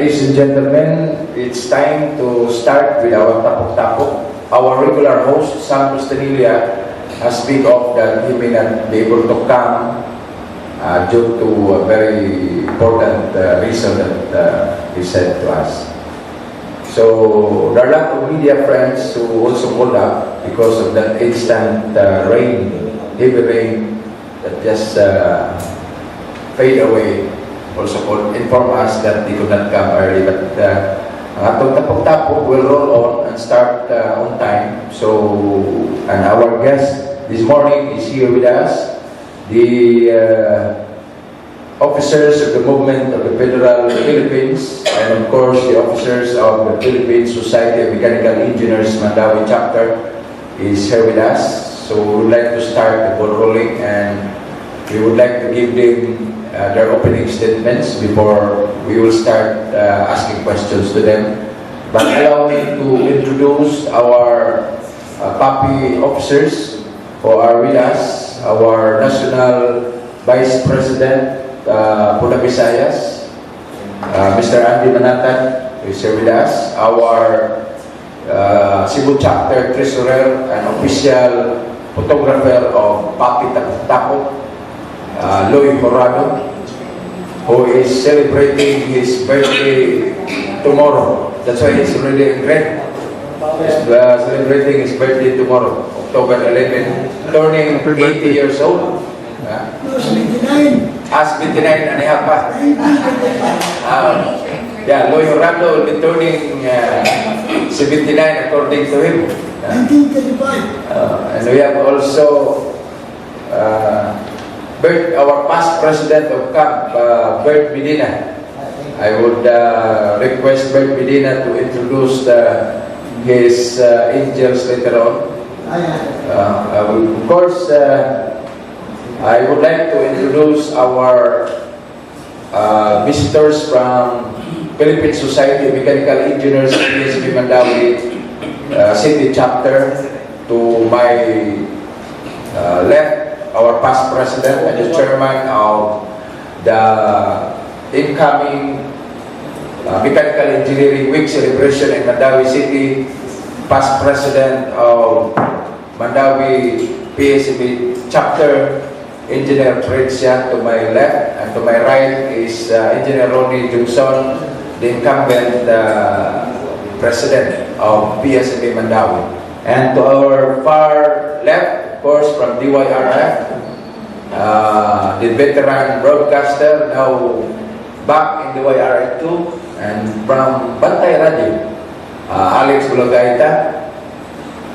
Ladies and gentlemen, it's time to start with our Tapok Tapok. Our regular host, Sam Costanilia, has speak of that he may not be able to come due to a very important reason that he said to us. So there are a lot of media friends who also called up because of that instant rain, heavy rain that just fade away. Also inform us that they could not come early, but atong Tapok Tapok will roll on and start on time. So, and our guest this morning is here with us, the officers of the movement of the Federal Philippines, and of course the officers of the Philippine Society of Mechanical Engineers Mandaue Chapter is here with us. So we would like to start the ball rolling, and we would like to give them their opening statements before we will start asking questions to them. But allow me to introduce our PAPI officers who are with us. Our National Vice President for the Visayas, Mr. Andy Manatan, is here with us. Our Cebu Chapter Treasurer and Official Photographer of PAPI Tapok, Loy Corrado, who is celebrating his birthday tomorrow. That's why he's already in red. He's celebrating his birthday tomorrow, October 11, turning 80 years old. 79 and a half. Yeah, Loy Corrado will be turning 79 according to him. 1935. And we have also our past president of CAMP, Bert Medina. I would request Bert Medina to introduce his angels later on. Of course, I would like to introduce our visitors from Philippine Society of Mechanical Engineers, PSME Mandaue City Chapter. To my left, our past president and the chairman of the incoming Mechanical Engineering Week celebration in Mandaue City, past president of Mandaue PSME Chapter, Engineer Sia, to my left, and to my right is Engineer Ronnie Diongzon, the incumbent president of PSME Mandaue. And to our far left, of course, from DYRF, the veteran broadcaster, now back in DYRF 2, and from Bantay Radio, Alex Bolongaita.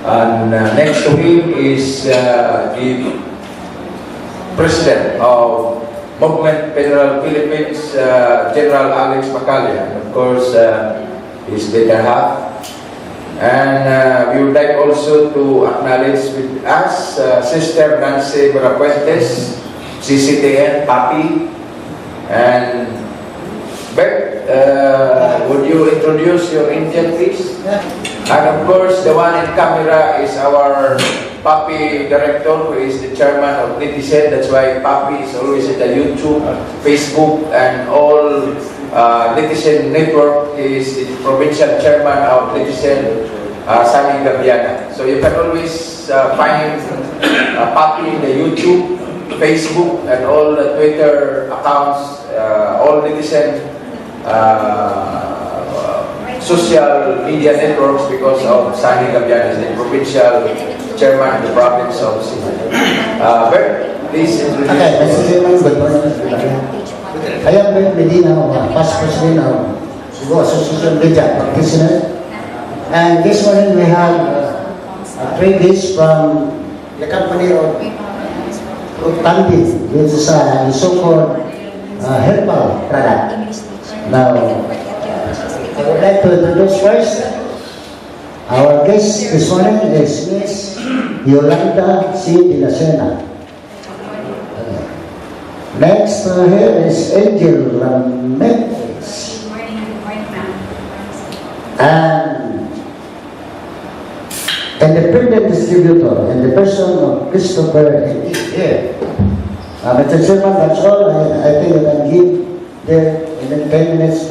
And next to him is the president of Movement Federal Philippines, General Alex Bacalla, and of course his better half. And we would like also to acknowledge with us Sister Nancy Marapuentes, CCTN, PAPI. And Bert, would you introduce your angel, please? And of course, the one in camera is our PAPI director, who is the chairman of Netizen. That's why PAPI is always in the YouTube, Facebook, and all Netizen network. Is the provincial chairman of Netizen, Sia Engr. So you can always find PAPI in the YouTube, Facebook, and all the Twitter accounts, all Netizen social media networks, because of Sia Engr is the provincial chairman of the province of Cebu. Bert, please introduce. Okay, Mr. Chairman, good morning. I am Bert Medina, past president of Cebu Association of Media Practitioners. And this morning we have three guests from the company of Tanti, which is a so-called herbal product. Now, I would like to introduce first our guest this morning is Miss Yolanda C. De La Sena. Next here is Angel Ramirez. Good morning, ma'am. And independent distributor in the person of Christopher and here. Mr. Chairman, that's all. I think I can give there in 10 minutes.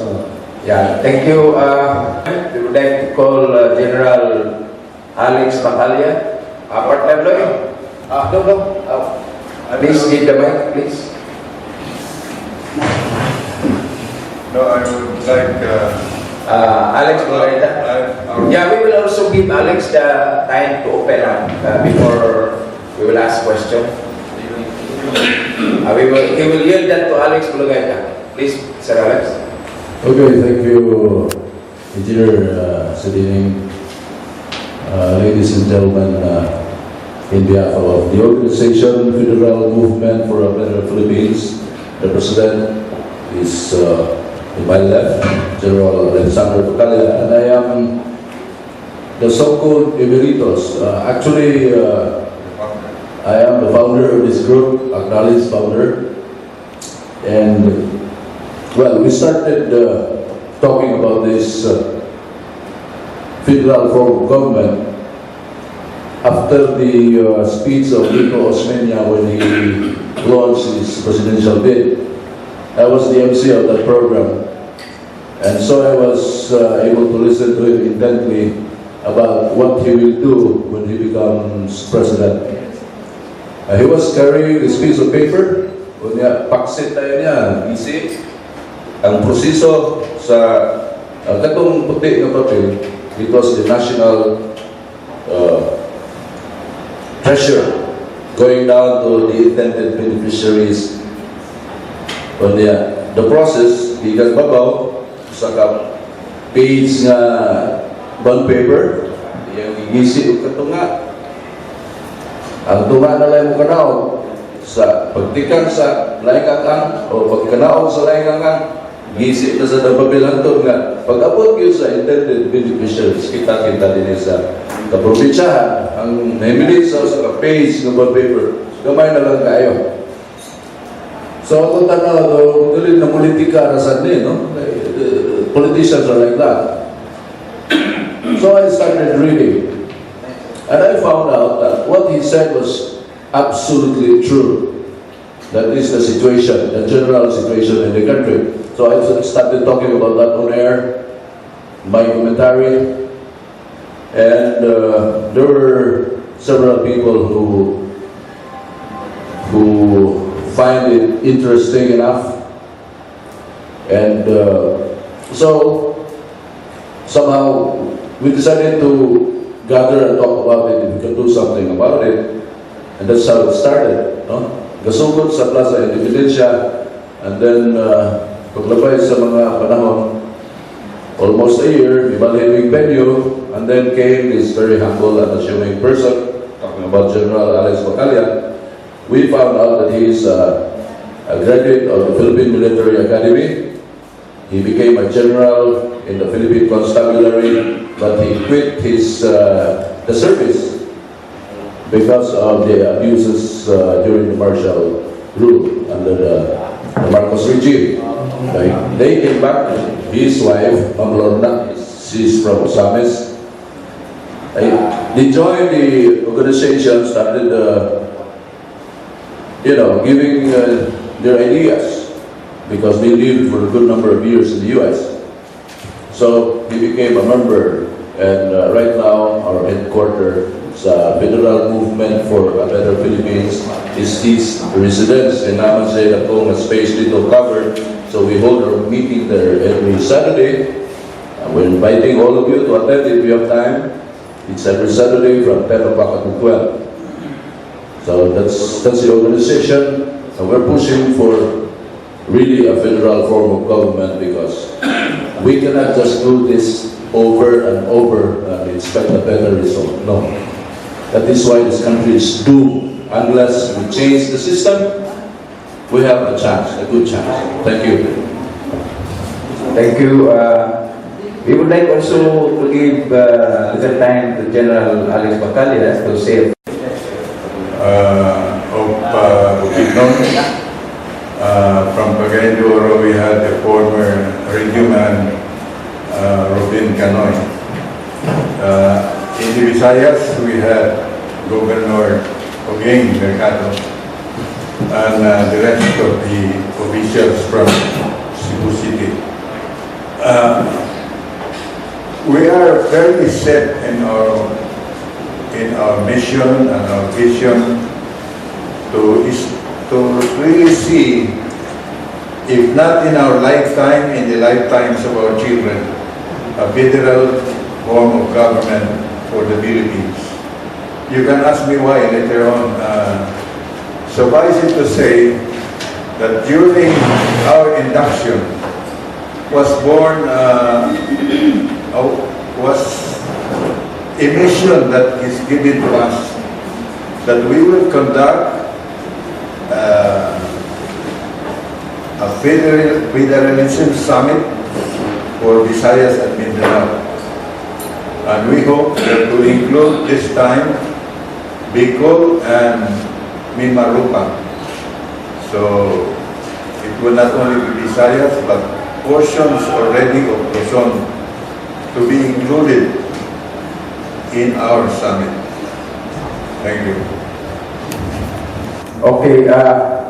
Yeah, thank you. We would like to call General Alex Bacalla. Partner Lloyd. No. Please give the mic, please. No, I would like Alex Bolongaita. Yeah, we will also give Alex the time to open up before we will ask question. He will yield that to Alex Bolongaita. Please, Sir Alex. Okay, thank you, Engineer Sadining. Ladies and gentlemen, in behalf of the organization Federal Movement for a Better Philippines, the President is in my left, General Bacalla, and I am the so-called Emeritus. Actually, I am the founder of this group, acknowledged founder, and well, we started talking about this federal form of government after the speech of Nico Osmeña when he launched his presidential bid. I was the MC of that program, and so I was able to listen to him intently about what he will do when he becomes president. He was carrying this piece of paper, kunya paksit tayo niya, isi. Ang proseso sa katong puti nga papel, it was the national treasure going down to the intended beneficiaries. The process, ikan babaw sa page nga bond paper, yung igisi o katunga. Ang tunga na lang mo kanaw sa pagtikang sa laing-kakang o pagkanaw sa laing-kakang, gisi na sa napabilantod nga pag-abot yun sa intended beneficiaries, kita-kita din sa kaprobinsyahan. Ang nahimili sa page ng bond paper, gamay na lang kayo. So ako tanaw, galing na politika rasan din, no? Politicians are like that. So I started reading, and I found out that what he said was absolutely true. That is the situation, the general situation in the country. So I started talking about that on air, my commentary, and there were several people who find it interesting enough, and so somehow we decided to gather and talk about it, if we can do something about it, and that's how it started. No? Gasugod sa Plaza Independencia, and then paglabay sa mga panahon, almost a year, ibalhibig venue, and then came this very humble and assuming person, talking about General Alex Bacalla. We found out that he is a graduate of the Philippine Military Academy. He became a general in the Philippine Constabulary, but he quit his the service because of the abuses during the martial rule under the Marcos regime. They came back. His wife, Ma'am Lorna, she's from Osames. They joined the organization, started giving their ideas, because they lived for a good number of years in the U.S. So he became a member, and right now our headquarters, Federal Movement for a Better Philippines, is his residence in Namanse, Tapok, a space little covered. So we hold our meeting there every Saturday. We're inviting all of you to attend if you have time. It's every Saturday from 10 o'clock to 12. So that's the organization, and we're pushing for really a federal form of government, because we cannot just do this over and over and expect a better result. No. That is why this country is doomed. Unless we change the system, we have a chance, a good chance. Thank you. Thank you. We would like also to give a little time to General Alex Bacalla to say from Cagayan we had the former Regional Robin Canoy. In the Visayas, we had Governor Ogeng Mercado, and the rest of the officials from Cebu City. We are fairly set in our mission and our vision to really see, if not in our lifetime, in the lifetimes of our children, a federal form of government for the Philippines. You can ask me why later on. Suffice it to say that during our induction was born, was a mission that is given to us, that we will conduct a federalism summit for Visayas and Mindanao. And we hope that to include this time Bicol and Mimarupa. So it will not only be Visayas, but portions already of Quezon to be included in our summit. Thank you. Okay,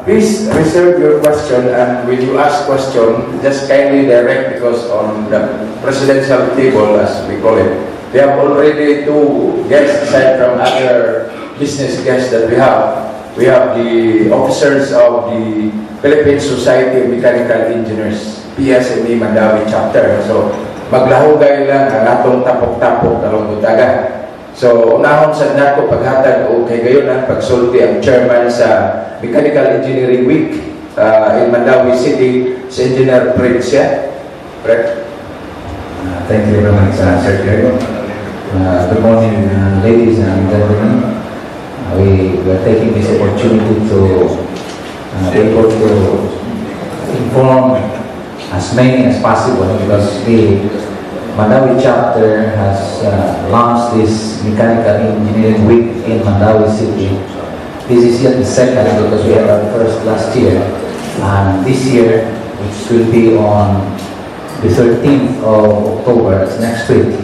please reserve your question, and when you ask question, just kindly direct, because on the presidential table, as we call it, we have already two guests aside from other business guests that we have. We have the officers of the Philippine Society of Mechanical Engineers, PSME Mandaue Chapter. So, maglahugay lang ang atong tapok-tapok kalong butaga. So, unahon sa nako paghatag o kay gayon ang pagsulti ang chairman sa Mechanical Engineering Week in Mandaue City, si Engineer Prince. Thank you very much, Sir Jerry. Good morning, ladies and gentlemen. We are taking this opportunity to be able to inform as many as possible, because the Mandaue chapter has launched this Mechanical Engineering Week in Mandaue City. This is yet the second, because we had our first last year, and this year, which will be on the 13th of October, it's next week,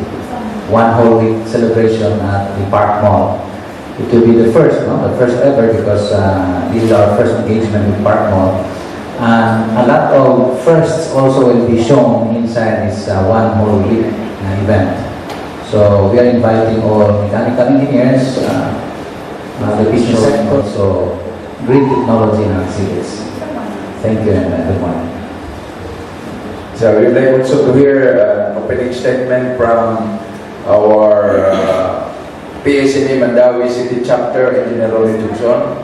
one whole week celebration at the Park Mall. It will be the first ever, because this is our first engagement with Park Mall. And a lot of firsts also will be shown inside this one whole week event. So we are inviting all mechanical engineers, the business sector, also green technology and cities. Thank you, and good morning. So we'd like also to hear an opening statement from our PSME Mandaue City Chapter, Engineer Ronnie Diongzon.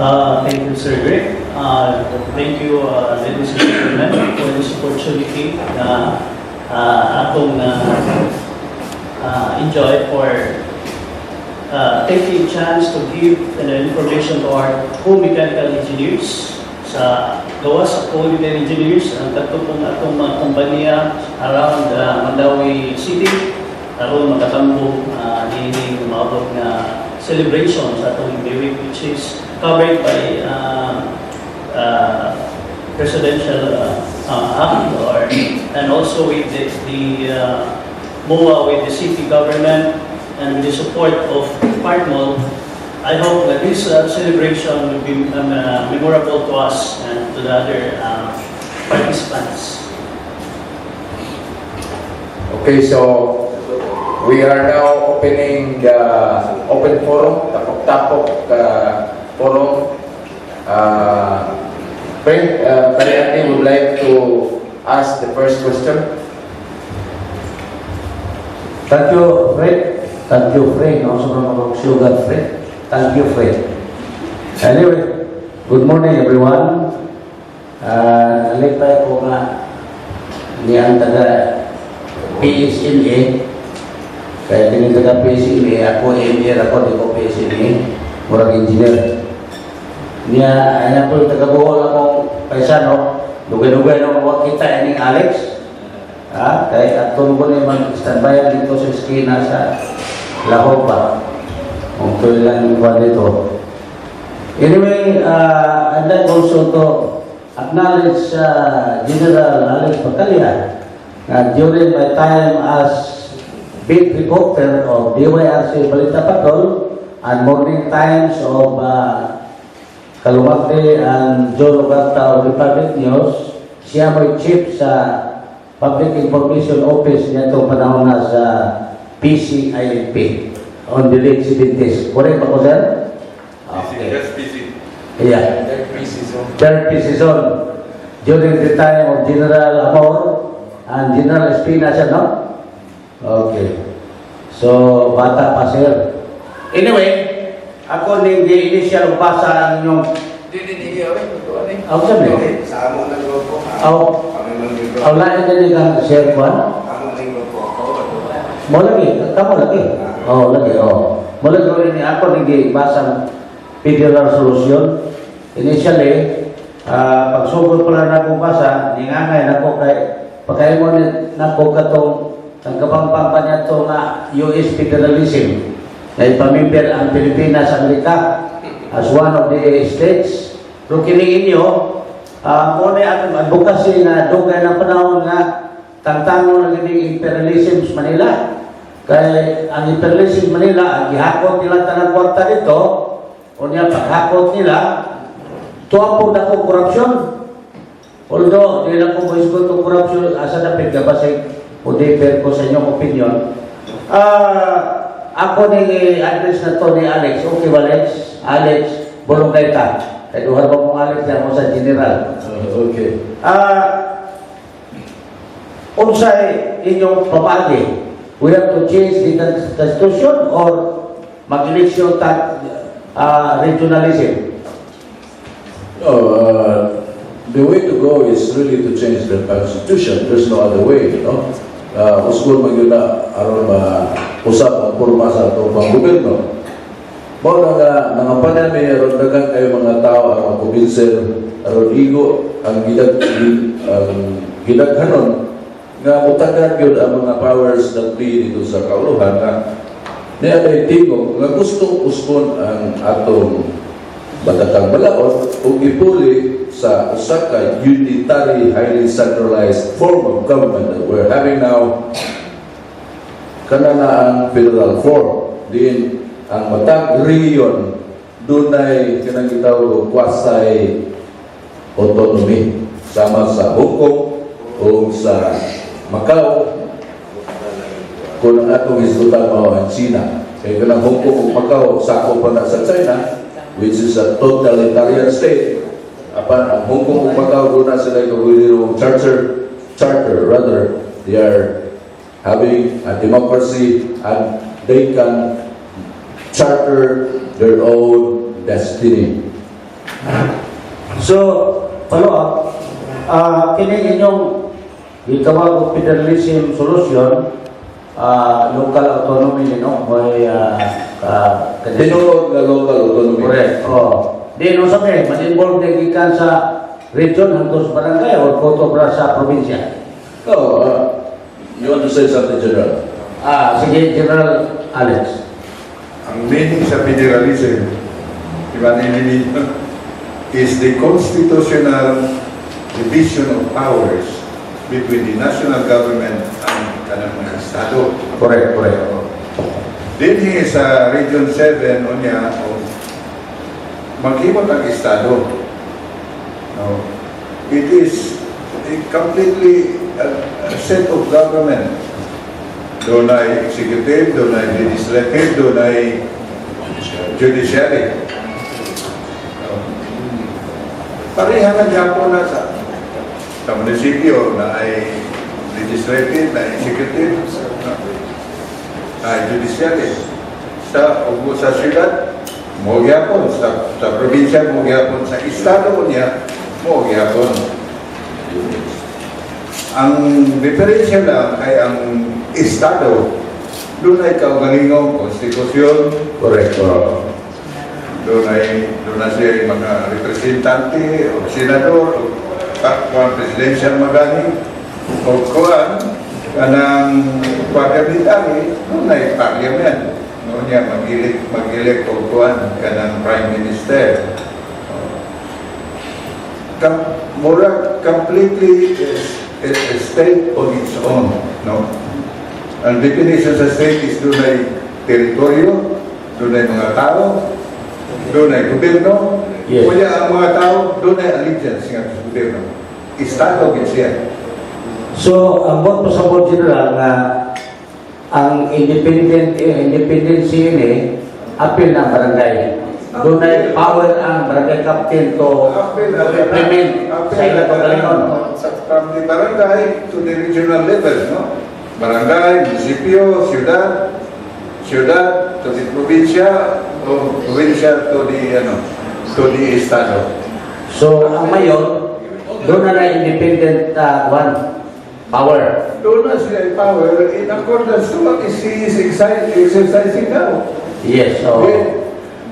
Thank you, Sir Greg. Thank you, ladies and gentlemen, for this opportunity na akong enjoy for taking a chance to give information to our co-mechanical engineers sa gawa sa co-mechanical engineers ang katupong atong mga kumpanya around Mandaue City aron makatambong hiling maabot na celebration sa atong week, which is covered by presidential act, and also with the MOA, with the city government, and with the support of Park Mall. I hope that this celebration will be memorable to us and to the other participants. Okay, so we are now opening the open forum, Tapok Tapok forum. Frank, Marianne would like to ask the first question. Thank you, Fred. Thank you, Fred. Also, sugar, Fred. Thank you, Fred. Anyway, good morning, everyone. Nalipay ko nga niyang taga PSME. Kaya din taga PSME, ako engineer, ako di ko PSME, murag engineer. Niya, ayan po yung taga-buhol akong paisano, dugay-dugay na mga kita ini Alex. Kaya atong ko naman standby dito sa eskina sa Lahore pa. Kung tuloy lang yung kuha dito. Anyway, I'd like also to acknowledge General Alex Bacalla. During my time as beat reporter of DYRC Balita Patrol and morning times of Kalumate and Joe Roberta of Republic News, siya mo'y chief sa Public Information Office niya itong panahon na sa PCINP on the late 70s. Correct ba ko, sir? Just busy. Yeah. Third season. During the time of General Amor and General Espina siya, no? Okay. So, bata pa, sir. Anyway, ako ning di initial basa ang inyong... Ako sabi? Sa amo ng grupo. Ako lain na nila ang share ko, ano? Amo ng grupo ako. Mo lagi, kamo lagi. Oh, lagi, oh. Mo lagi rin ni ako ning basang federal solution. Initially, pagsugod pala na akong basa, ningangay na ko kay pagkain mo na ko katong ang kapampang pa niya ito na US federalism na ipamimper ang Pilipinas sa Amerika as one of the states. Pero kining inyo, muna ang advocacy na dugay ng panahon na tangtango na gining imperialism sa Manila. Kaya ang imperialism sa Manila, ang gihakot nila tanang kwarta dito, o niya paghakot nila, tuwapod ako korupsyon. Although, di lang ko voice ko itong korupsyon, asa na pagkabasay o defer ko sa inyong opinion. Ako ni address na to ni Alex, okay ba Alex Bolongaita. Kaya duha ba mong Alex na mo sa general. Okay. Unsay inyong papagi? We have to change the constitution or mag-election regionalism? The way to go is really to change the constitution. There's no other way, no? Uskol magyuna aron usap ang purma sa itong gobyerno. Mao nga nangapanan mi aron daghang kayo mga tao ang probinsya aron igo ang gidaghanon nga mutagan gyud ang mga powers that be dito sa kauluhan nga niya ay tingog nga gustong uskon ang atong batakang balaod ug ipuli sa usa ka unitary, highly centralized form of government that we're having now. Kana na ang federal form. Din ang matag region dunay kanang gitawag quasi autonomy sama sa Hong Kong o sa Macau kung ang atong isgutan mao ang China. Kaya kanang Hong Kong ug Macau sakop pa na sa China, which is a totalitarian state. Apan ang Hong Kong ug Macau doon na sila yung charter rather they are having a democracy and they can charter their own destiny. So, follow up, kini inyong gitawag og federalism solution, local autonomy, no? May Tinulog na local autonomy. correct. Di no sabi, man-involve na gikan sa region hangtod sa barangay o koto para sa probinsya. No, you want to say something, General? Sige, General Alex. Ang meaning sa federalism, is the constitutional division of powers between the national government and kanang mga estado. Correct. Dinhi sa Region 7 o niya, maghimot ang estado. No. It is a completely a set of government. Doon ay executive, doon ay legislative, doon ay judiciary. Pareha na Japon na sa munisipyo na ay legislative, na executive, na judiciary. Sa syudad, mo gyapon, sa probinsya mo gyapon, sa estado niya mo gyapon. Ang diferensya lang ay ang estado, doon ay kaugalingong konstitusyon. Correct. Doon na siya yung mga representante o senador o presidential magani o kuwan kanang pagkabitari, doon ay parliament. Noon niya mag-elect o kuwan kanang prime minister. Mura completely a state on its own. No? Ang definition sa state is doon ay teritoryo, doon ay mga tao, doon ay gobyerno, Yes. kaya ang mga tao, doon ay allegiance nga sa gobyerno. Estado gid siya. So, ang boto sa board general na ang independency ni apil ng barangay. Doon ay power ang barangay captain to implement sa ilang pagalingon. From the barangay to the regional level, no? Barangay, munisipyo, syudad, to the probinsya, o probinsya to the estado. So, ang mayor, doon na independent power. Doon na sila power in accordance to what is he is exercising now. Yes, so...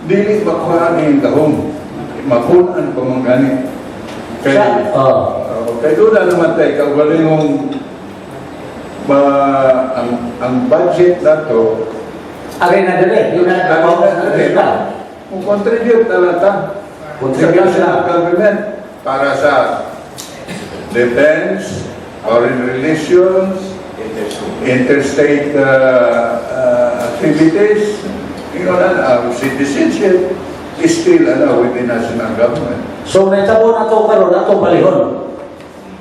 Dili makuhaan yung gahong, makuhaan pa mong ganit. Kaya doon na naman tayo, kagaling mong ang budget na to, aray na dali, yun na kung contribute na lang ta, sa national government para sa defense, foreign relations, interstate activities, our citizenship is still with the national government. So, may tabo na ito karoon, atong balihon.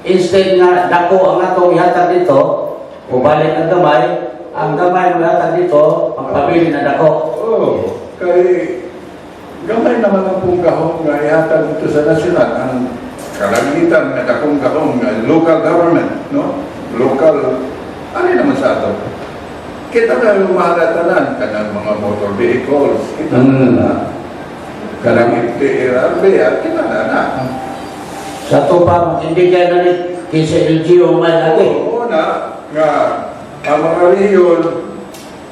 Instead nga, dako ang atong ihatag dito, ubalik ang gamay ng ihatag dito, pagpabili na dako. Kay gamay naman ang punggahong nga ihatag dito sa nasyonal, ang kalamitan na dakong gahong local government, no? Local, ano naman sa ato? Kita na lumalatanan ka ng mga motor vehicles, kita na kanang IPRB at kita na. Sa ito pa, hindi kaya na kisa LGO man lagi. Oo na, nga ang mga rehiyon,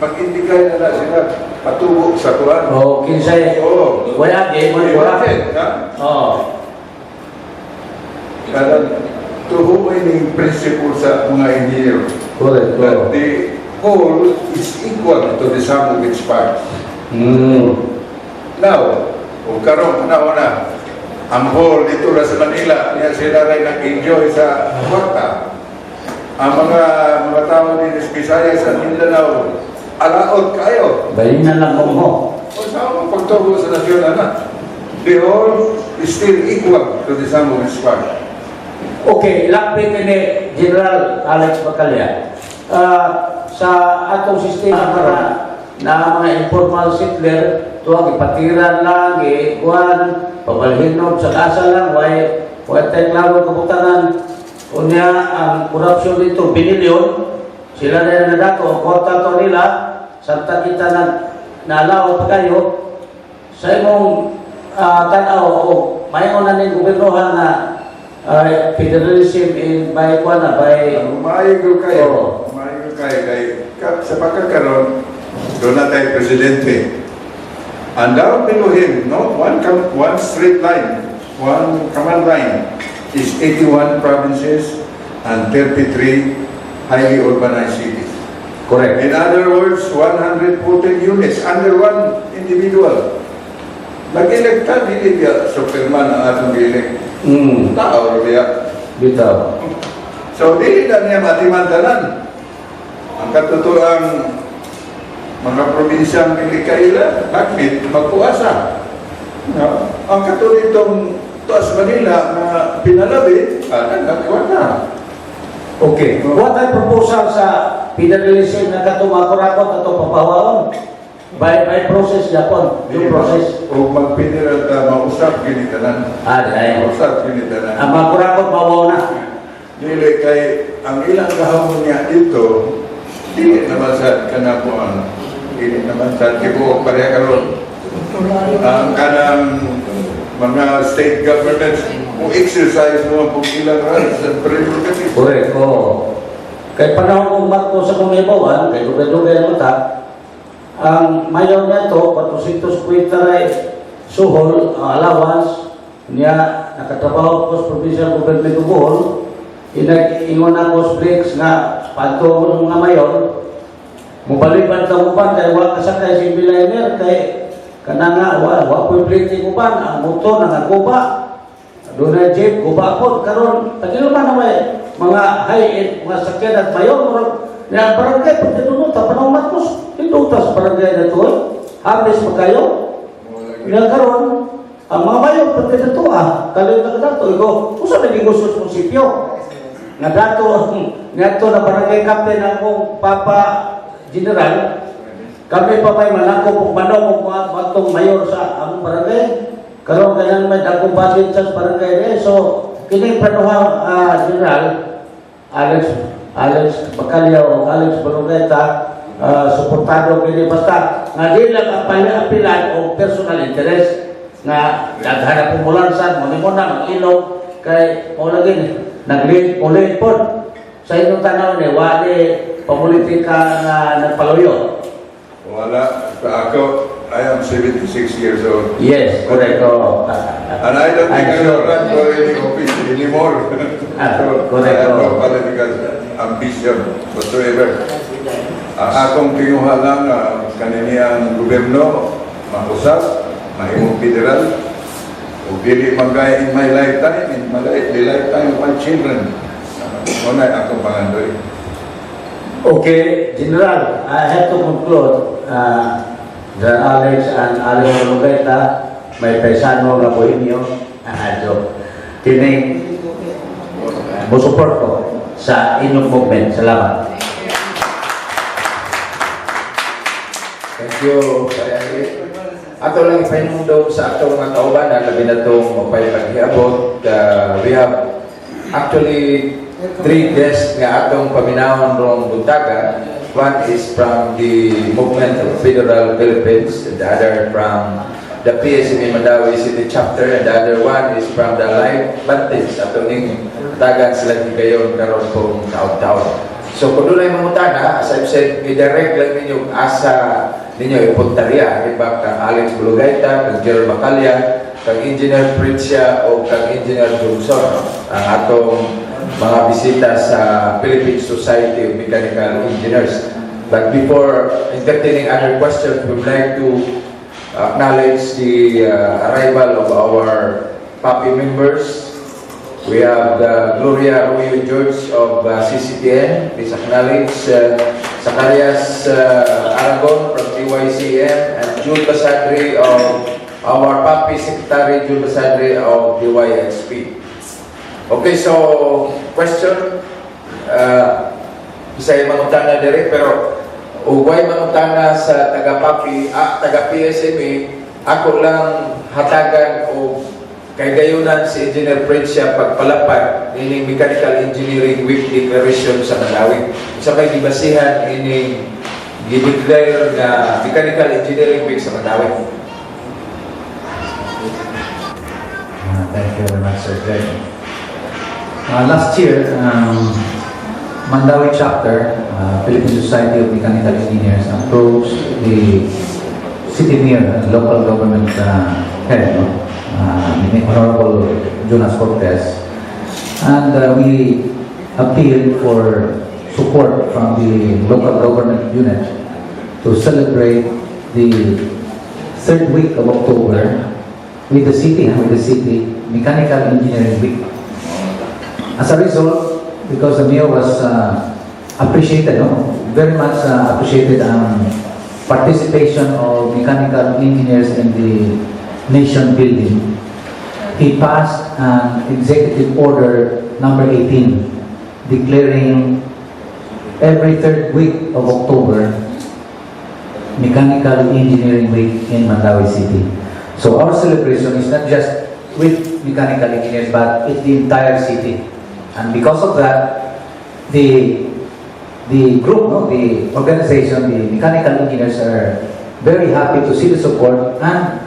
pag hindi kaya na sila patubo sa kuwan. O, kinsay, wala din, wala. Oo. Kaya tuhuin yung principle sa mga engineer. Correct. That the whole is equal to the sum of its parts. Now, karon na ang whole dito na sa Manila, niya sila rin nag-enjoy sa kwarta. Ang mga tao din sa Bisaya sa Mindanao, alaot kayo. Bayin na lang mo. O sa mga pagtubo sa nasyon na, the whole is still equal to the sum of its parts. Okay, lakbit ni General Alex Bacalla. Sa atong sistema na mga informal settler, tuwag ipatiran lang, ikuan, pabalhinod sa kasa lang, way tayo klaro kabutanan. Unya, ang korupsyon dito, binilyon, sila na yung nadako, kota to nila, samta kita naalaw pa kayo, sa imong tanaw, mayon na ng gobernohan na federalism in by kuana, by... Maayo kayo. Kay sa pagkakaroon, doon na tayo presidente. And down below him, no, one straight line, one command line is 81 provinces and 33 highly urbanized cities. Correct. In other words, 114 units under one individual. Nag-electa, hindi niya Superman ang atong elect. Tao, Rabia. Bitaw. So, hindi na niya matimandalan. Ang katotoang mga probinsyang nilikaila, bakit magpuasa? Ang katulitong Taas Manila na pinalabi, nagkiwata. Okay. What ay proposal sa federalism na katumakurakot at papawaon? By process Japon, due process. O mag-federal ta, mausap ginitanan. Mausap ginitanan. Ang makurakot mawaw na. Dili kay, ang ilang kahamon niya dito, dili naman sa kanapuan, dili naman sa tibuok pareha karon. Ang kanang mga state governments mo exercise mo ang ilang rights and prerogatives. Correct, oo. Kay panahon kong Marcos sa kumibawan, kay dugay-dugay ang mata, ang mayor na ito, 450 suhol, ang allowance, niya nakatrabaho ko sa provincial government of Bohol, ingon ako sa breaks nga panto mga mayor, mubaliban ka uban kay wala kasakay si billionaire kay kananga wa publicity uban ang motor nangakuba doon na jeep kuba po karon tagilo man na mga high-end mga sakyan at mayor na barangay pagdunod ta panong Marcos ito ta sa barangay na to habis pa kayo nga karon ang mga mayo pati dito kalimutan ka dato iko usa na negosyo sa munisipyo nga dato ngadto na barangay captain akong Papa General kami pa may manako kung manong kung atong mayor sa among barangay karon kanan may akong budget sa barangay so kini panuha General Alex Bacalla Alex Bolongaita suportado kini basta nga di lang apilan o personal interest nga daghan po mulansan mo na mag-ilog kay mo lagi nag-lead ulit po sa inyong tanaw ni wali pamulitika nga nagpaluyo. Wala. Ako, I am 76 years old. Yes, correct. And I don't think I will run for any office anymore. So, correct. I have no political ambition whatsoever. Akong kinuha lang kaniniang gobyerno, mausap, mahimong federal, o dili magaya in my lifetime, the lifetime of my children. Unay akong pangandoy. Okay, General, I have to conclude. General Alex and Alex Bolongaita, may paisano nga po inyo. Kining mo support ko sa inyong movement. Salamat. Thank you. Ato lang ipainundog sa atong mga kaubanan, labi na itong mapaypaghiabot. We have actually 3 guests nga atong paminahon rong buntaga. One is from the Movement of Federal Philippines, and the other from the PSME Mandaue City Chapter, and the other one is from the Live Bantis. Atong ning tagan sila higayon karon pong taon-taon. So kung doon ay mamutana, as I've said, i-direct lang ninyo asa ninyo ipuntarya. Iba kang Alex Bolongaita, kang Gerald Bacalla, kang Engineer Pritsia o kang Engineer Diongzon, ang atong mga bisita sa Philippine Society of Mechanical Engineers. But before entertaining other questions, we would like to acknowledge the arrival of our PAPI members. We have the Gloria Arroyo George of CCTN. Please acknowledge Zacarias Aragon from DYCM and Jude Basadri of our PAPI Secretary, Jude Basadri of DYXP. Okay, so question. Isa'y mangutana dire, pero ugay mangutana sa taga-PAPI, taga-PSME, ako lang hatagan o kay gayunan si Engineer Pritsia pagpalapad ining Mechanical Engineering Week Declaration sa Mandaue. Isa may gibasihan ining gideclare na Mechanical Engineering Week sa Mandaue. Thank you very much, Sir Greg. Last year, Mandaue Chapter, Philippine Society of Mechanical Engineers, approached the city mayor and local government head, Honorable Jonas Cortez, and we appealed for support from the local government unit to celebrate the 3rd week of October with the city Mechanical Engineering Week. As a result, because the mayor was appreciated, very much appreciated participation of mechanical engineers in the nation building, he passed an executive order number 18 declaring every 3rd week of October Mechanical Engineering Week in Mandaue City. So our celebration is not just with mechanical engineers, but it's the entire city. And because of that, the group, the organization, the mechanical engineers are very happy to see the support and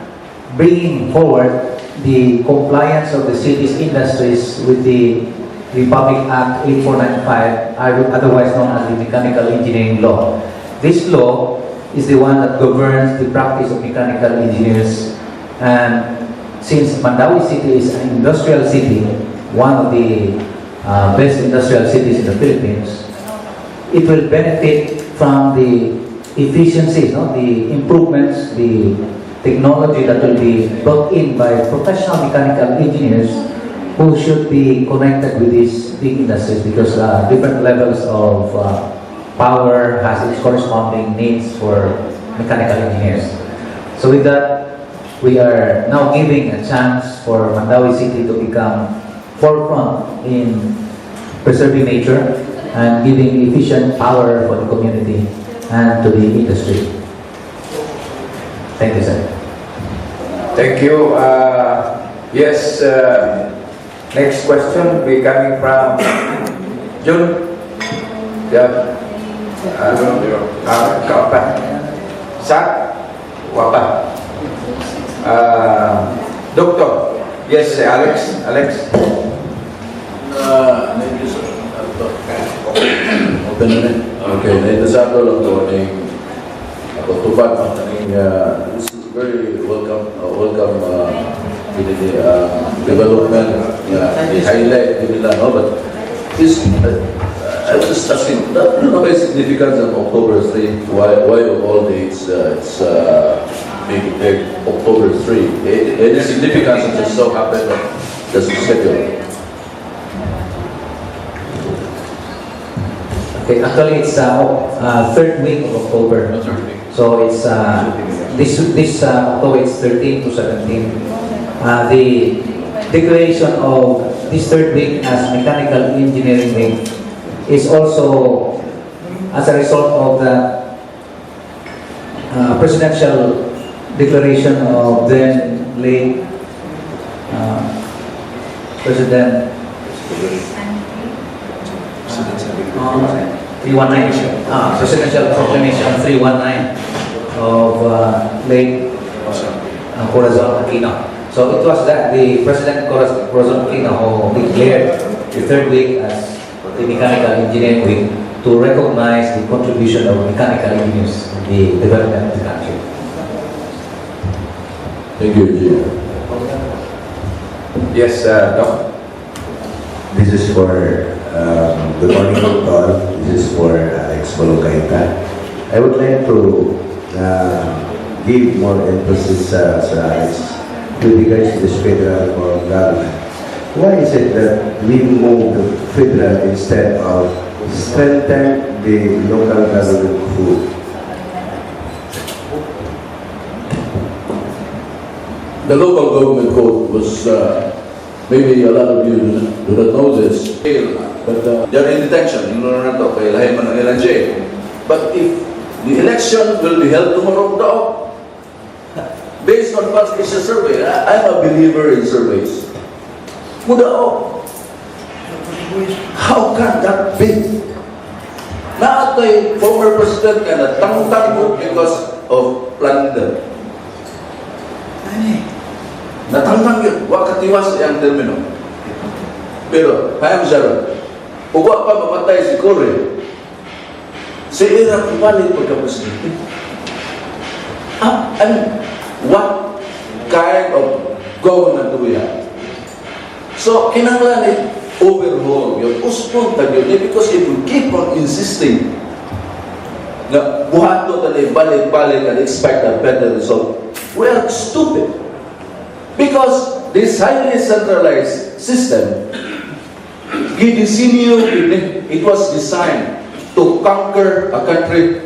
bringing forward the compliance of the city's industries with the Republic Act 8495, otherwise known as the Mechanical Engineering Law. This law is the one that governs the practice of mechanical engineers, and since Mandaue City is an industrial city, one of the best industrial cities in the Philippines, it will benefit from the efficiencies, the improvements, the technology that will be brought in by professional mechanical engineers who should be connected with these big industries, because different levels of power has its corresponding needs for mechanical engineers. So with that, we are now giving a chance for Mandaue City to become forefront in preserving nature and giving efficient power for the community and to the industry. Thank you, sir. Thank you. Yes, next question will be coming from Jun. Yeah. Kapan? Sa? Wapa? Doctor. Yes, Alex. Alex. Open na rin. Okay, naitasato lang ito ng pagtupad ng this is very welcome development, the highlight nila, no? But this, I was just asking, ano ba yung significance of October 3? Why of all dates it's big October 3? Any significance it just so happened that that's the schedule? Okay, actually it's third week of October. So it's this October it's 13 to 17. The declaration of this third week as Mechanical Engineering Week is also as a result of the presidential declaration of then late President 319, Presidential Proclamation 319 of late Corazon Aquino. So it was that the President Corazon Aquino who declared the third week as the Mechanical Engineering Week to recognize the contribution of mechanical engineers in the development of the country. Thank you, Gina. Yes, Doc. This is for, good morning to all. This is for Alex Bolongaita. I would like to give more emphasis sa Alex with regards to this federal government. Why is it that we move to federal instead of strengthen the local government food? The local government code was, maybe a lot of you do not know this, but they're in detention. You know na ito, kaya lahat man ang ilang jail. But if the election will be held tomorrow daw, based on past issue survey, I'm a believer in surveys. Mudao, how can that be? Naatay former president ka na tangtang mo because of plunder. Natangtang yun, wakatiwas yung termino. Pero, hayang siya, uwa pa mamatay si Corey. Si Iraq palit pagka-presidente. I mean, what kind of government do we have? So, kinanglan overhaul yun, uspon tag yun, because if we keep on insisting na buhato tali balik-balik and expect a better result, we are stupid. Because this highly centralized system, it was designed to conquer a country,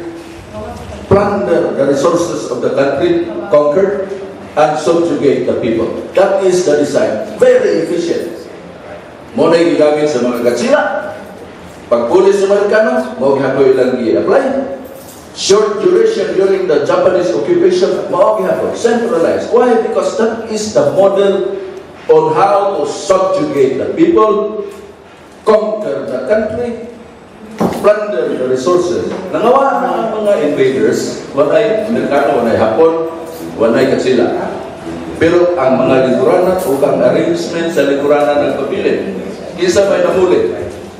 plunder the resources of the country, conquer, and subjugate the people. That is the design. Very efficient. Muna yung gigamit sa mga katsila. Pag pulis sa Amerikano, mo gihapon ilang i-apply. Short duration during the Japanese occupation, mo gihapon. Centralized. Why? Because that is the model on how to subjugate the people, conquer the country, plunder the resources. Nangawa na ang mga invaders, wanay Amerikano, wanay Hapon, wanay katsila. Pero ang mga lingkuranan o ang arrangement sa lingkuranan ng kapilit, isa may namuli.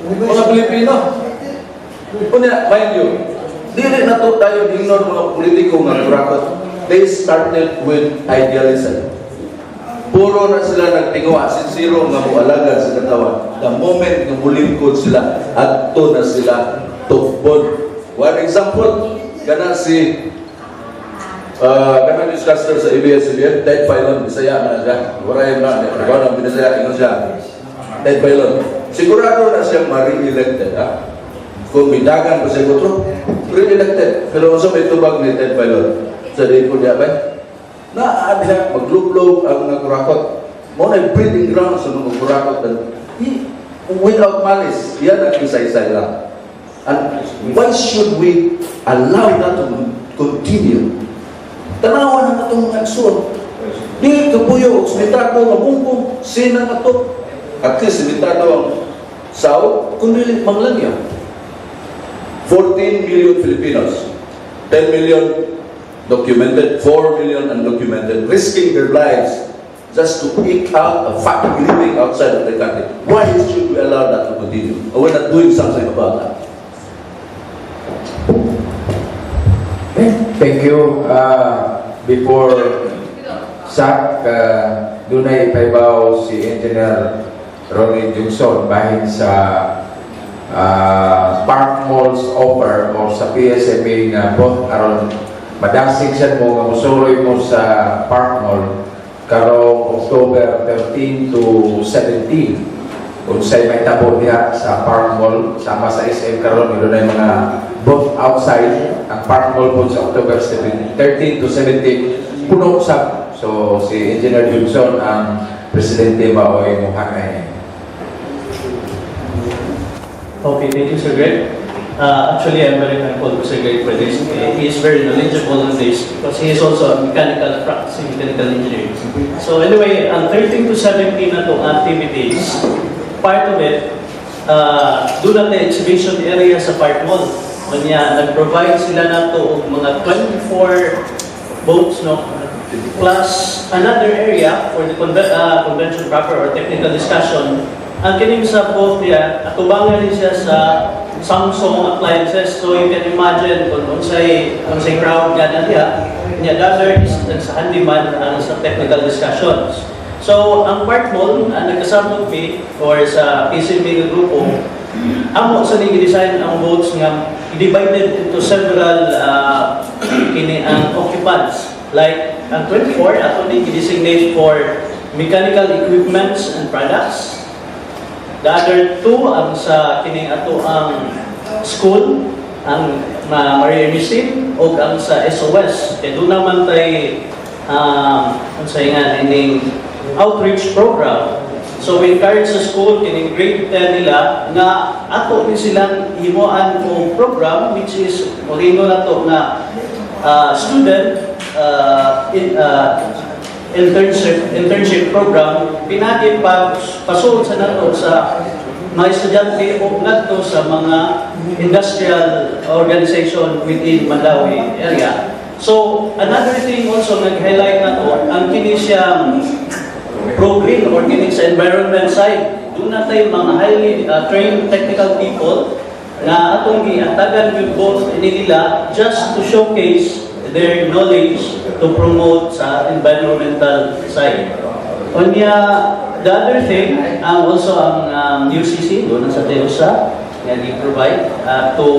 Mga Pilipino. Kunya, mind you, dili na to tayo ignore mga politiko nga kurakot. They started with idealism. Puro na sila nagtinguha, sincero nga mualaga sa katawan. The moment nga mulingkod sila, adto na sila tukbon. One example, kana si kana newscaster sa ABS-CBN, Ted Filon, Bisaya na siya. Waray na, ikaw na Bisaya, ingon siya. Ted Filon. Sigurado na siyang ma-re-elected, ha? Kung bidagan pa siya kutro, re-elected. Pero also may tubag ni Ted Filon. Sa day ko niya ba? Na diha maglublob ang nagurakot. Mo na breeding ground sa mga gurakot without malice. Yan ang isa-isa lang. And why should we allow that to continue? Tanawan ang atong aksyon. Di kapuyo, simitado, mabungkong, sina na to. At least simitado ang sao, kundi manglangya. 14 million Filipinos, 10 million documented, 4 million undocumented, risking their lives just to eke out a fucking living outside of the country. Why should we allow that to continue? Or we're not doing something about that? Thank you. Before SAC, dunay paibaw si Engineer Ronnie Diongzon bahin sa Park Malls offer o sa PSME nga both aron madasig siya mo nga musuroy mo sa Park Mall karong October 13 to 17 kung sa'y may tabo diha sa Park Mall sama sa SM karon nilo na mga both outside ang Park Mall po sa October 13 to 17 puno sa so si Engineer Diongzon ang presidente maoy mo hanay. Okay, thank you, Sir Greg. Actually, I'm very thankful to Sir Greg for this. He is very knowledgeable on this because he is also a practicing mechanical engineer. So anyway, ang 13 to 17 na itong activities, part of it, doon natin exhibition area sa Park Mall. Kanya, nag-provide sila na ito mga 24 boats, no? Plus another area for the convention proper or technical discussion. Ang kining sa boat niya, atubangan din siya sa Samsung appliances. So you can imagine kung unsay crowd gana diya. The other is sa handyman sa technical discussions. So ang Park Mall, nagkasabot me or sa PSME grupo, amo sa ni-design ang boats nga divided into several kini ang occupants. Like ang 24 ato ni designate for mechanical equipments and products. The other two ang sa kining ato ang school, ang Marine Museum o ang sa SOS. Kaya doon naman tayo ang sayangan ining outreach program. So we encourage sa school kining grade 10 nila na ato ni silang himuan o program which is moringo na to na student internship program, pinagi pasuod sa nato sa mga estudyante o nato sa mga industrial organization within Mandaue area. So, another thing also nag-highlight nato, ang kini siyang pro-green or kini sa environment side. Doon na tayo mga highly trained technical people na atong giatagan yung both nila just to showcase their knowledge to promote sa environmental side. Onya, the other thing, also ang UCC, doon sa TEUSA, nga di-provide to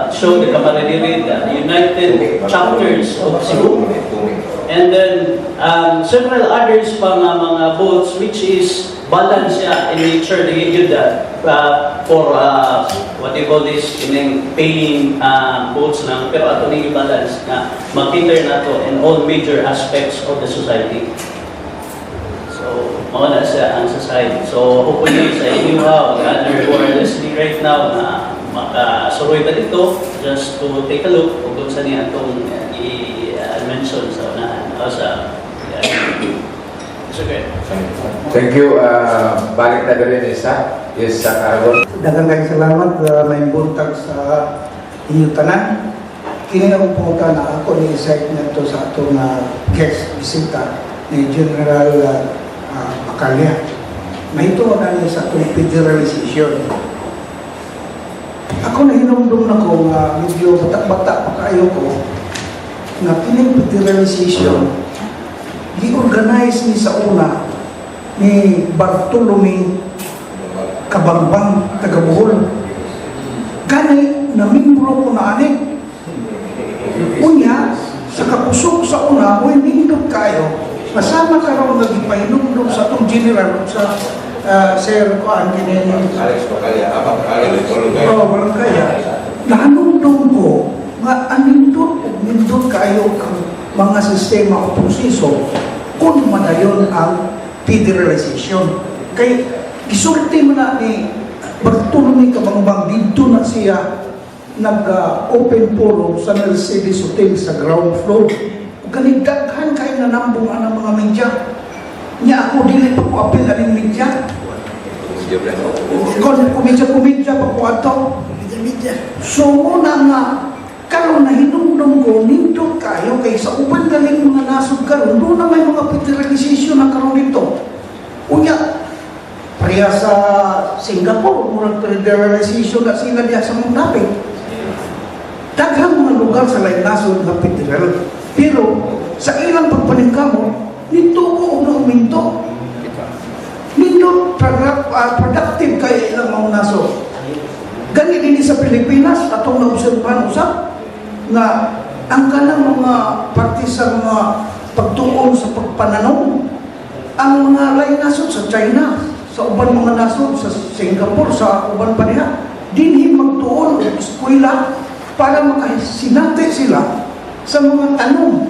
show the camaraderie, the United Chapters of Cebu. And then, several others pa mga boats which is balance in nature, they give that for what they call this, paying boats lang, pero ato nang balance na mag-cater na to in all major aspects of the society. So, mga na siya ang society. So, hopefully sa inyo o the other who are listening right now na makasuroy na dito, just to take a look kung saan niya itong i-mention sa unahan o sa okay. Thank you. Balik na rin isa. Yes, sa Aragon. Daghang kayong salamat may buntag sa inyo tanan. Kini na kong na ako ni-excite na ito sa atong guest bisita ni General Bacalla. Mahito na niya sa atong federalization. Ako na hinumdum na ko medyo bata-bata pa kayo ko na kining federalization gi-organize ni sa una ni Bartolome Kabangbang taga Bohol. Gani na membro ko na ani. Unya sa kapusok sa una mo'y nindot kayo. Masama ka raw nagipahilumdum sa itong general sa Sir Kuan kini Alex Alex Bolongaita. Bolongaita. Nanundong ko nga anindot o nindot kayo ang mga sistema o proseso kung madayon ang federalization. Kay gisulti mo na ni Bartolome Kabangbang dito na siya nag-open forum sa Mercedes Hotel sa ground floor. Ganigdaghan kayo na nambong ang mga media. Niya ako dili pa ko apil aning media. Kumidya pa ko ato. So muna nga, karon na hinumdum ko, nindot kayo kay sa uban galing mga nasod karon, doon na may mga federalization na karon dito. Unya, pareha sa Singapore, murag federalization na sila diya sa Mandaue. Daghang mga lugar sa lain nasod na federal. Pero sa ilang pagpaningkamo, nito ko unang minto. Nindot productive kay ilang mga nasod. Ganit din sa Pilipinas, atong naobserbahan usap, na ang kanang mga parte sa mga pagtuon sa pagpananaw, ang mga lain nasod sa China, sa uban mga nasod sa Singapore, sa uban pa niya, dinhi magtuon o eskwela para makasinati sila sa mga tanong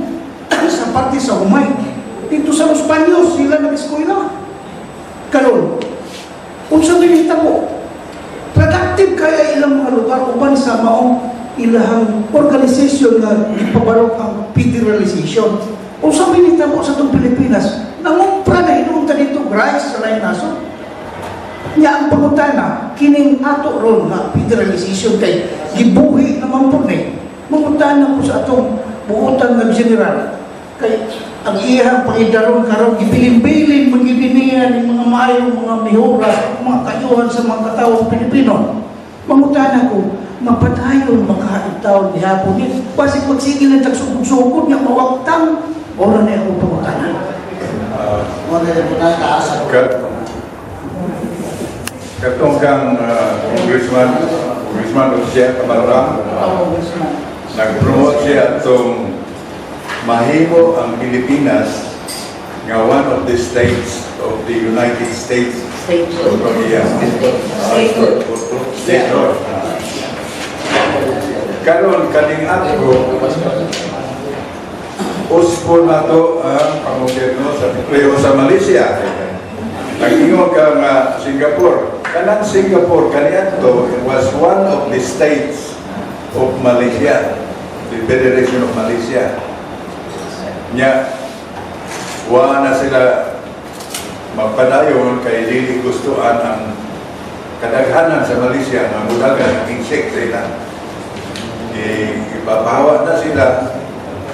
sa parte sa humay. Dito sa Los Baños, sila nag-eskwela. Karon, kung sa binita mo, productive kaya ilang mga lugar uban sa maong ilahang organisasyon na ipabarok ang federalization. Kung sa binita mo sa itong Pilipinas, nangumpra na hinunta dito rice sa lain naso. Nya ang pangutana, kining ato ron na federalization kay gibuhi naman po ni. Mangutana ko sa atong buutan ng general. Kay ang iyang pangidaron karon gibilin-bilin magibinian ng mga maayong mga mihura, mga kayuhan sa mga katawang Pilipino. Mangutana ko, mapadayon makaitaw ni hapon ni basig magsigil ng tagsugod-sugod niya mawagtang oras na akong pangutana. Katong kang Congressman Sia Engr, nag-promote siya itong mahimo ang Pilipinas nga one of the states of the United States. State Road. Karon kaning ato uspo na to ang panggobyerno sa Pipreho sa Malaysia. Nag-ingon ka nga Singapore. Kanang Singapore kaniadto was one of the states of Malaysia, the Federation of Malaysia. Nya, wa na sila magpadayon kay dili gustuan ang kadaghanan sa Malaysia nga mulagan ang insect sa ila. Ipapahawa na sila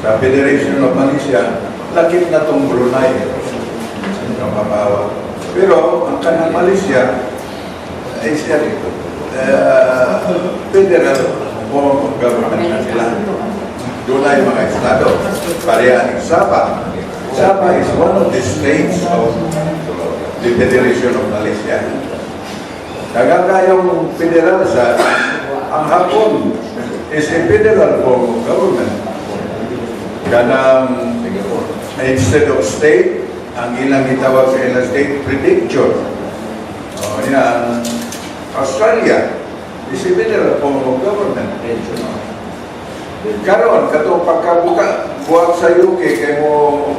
sa Federation of Malaysia, lakip na itong Brunei ang papahawa. Pero ang kanang Malaysia ay siya federal form of government na sila. Doon ay mga estado. Pareha ng Sabah. Sabah is one of the states of the Federation of Malaysia. Nagagayong federal sa ang Hapon is a federal form of government. Kanang instead of state, ang ilang gitawag sa ilang state, prediction. Yan, Australia is a federal form of government. Karon katong pagkabuka buwag sa UK kay mo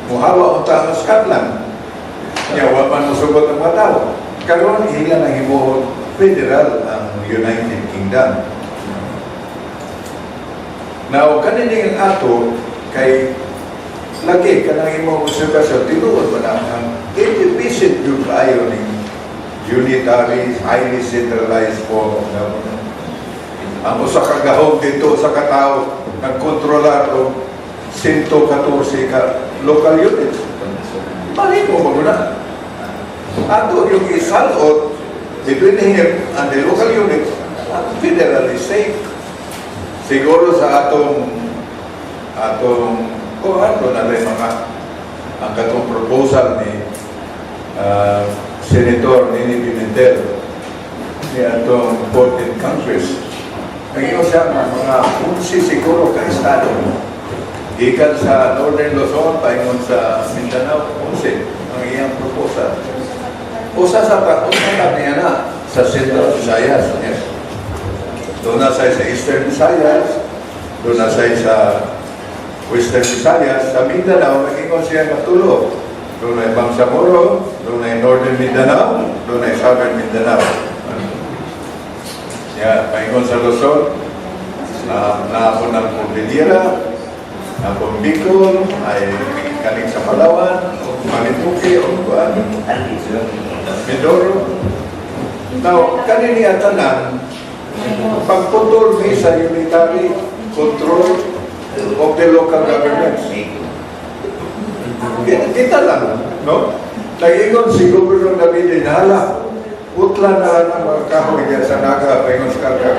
muhawa unta ang Scotland. Nya wa man mosugot ang mga tao. Karon ila na himuhon federal ang United Kingdom. Now kanining ato kay lagi kanang imo musugot sa tinuod man ang independent yung kayo ni unitary, highly centralized form of government. Ang usa ka gahom dito sa katao nagkontrolar og 114 ka local units. Mali mo maguna. Ato yung isalot between him and the local units, federally safe. Siguro sa atong kung ano na rin mga ang katong proposal ni Senator Nini Pimentel ni atong 14 countries. Ngayon siya mga 11 siguro ka-estado. Gikan sa Northern Luzon, paingon sa Mindanao, 11 ang iyang proposal. Usa sa niya na sa Central Visayas. Yes. Doon na sa Eastern Visayas, doon na sa Western Visayas, sa Mindanao, nag-ingon siya matulo. Doon ay Bangsamoro, doon ay Northern Mindanao, doon ay Southern Mindanao. Paingon sa Luzon, naapon ng Cordillera, naapon Bicol, ay kaling sa Palawan, Malintuque, o Mindoro. Now, kanini atanan, pagputol ni sa unitary control of the local governments. Kita lang, no? Nag-ingon si Governor David Inhala, utlan na ng mga kahoy yan sa Naga, paingon sa Karga.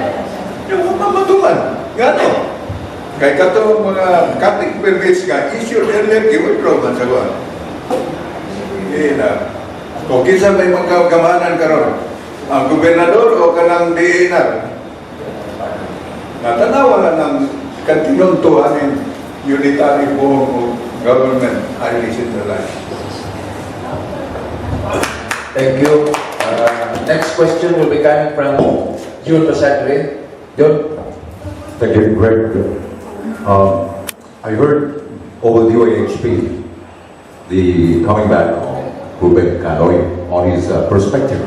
Yung mamatuman, gano? Kaya kato mga cutting permits nga, issued earlier, i-withdraw man sa buwan. Hindi na. Kung kisa may magkagamanan karon, ang gobernador o kanang DNR, natanawa na ng kantinuntuhanin unitary form of government, highly centralized. Thank you. Next question will be coming from June Pasagre. June. Thank you, Greg. I heard over the OAHP, the coming back of Ruben Canoy on his perspective.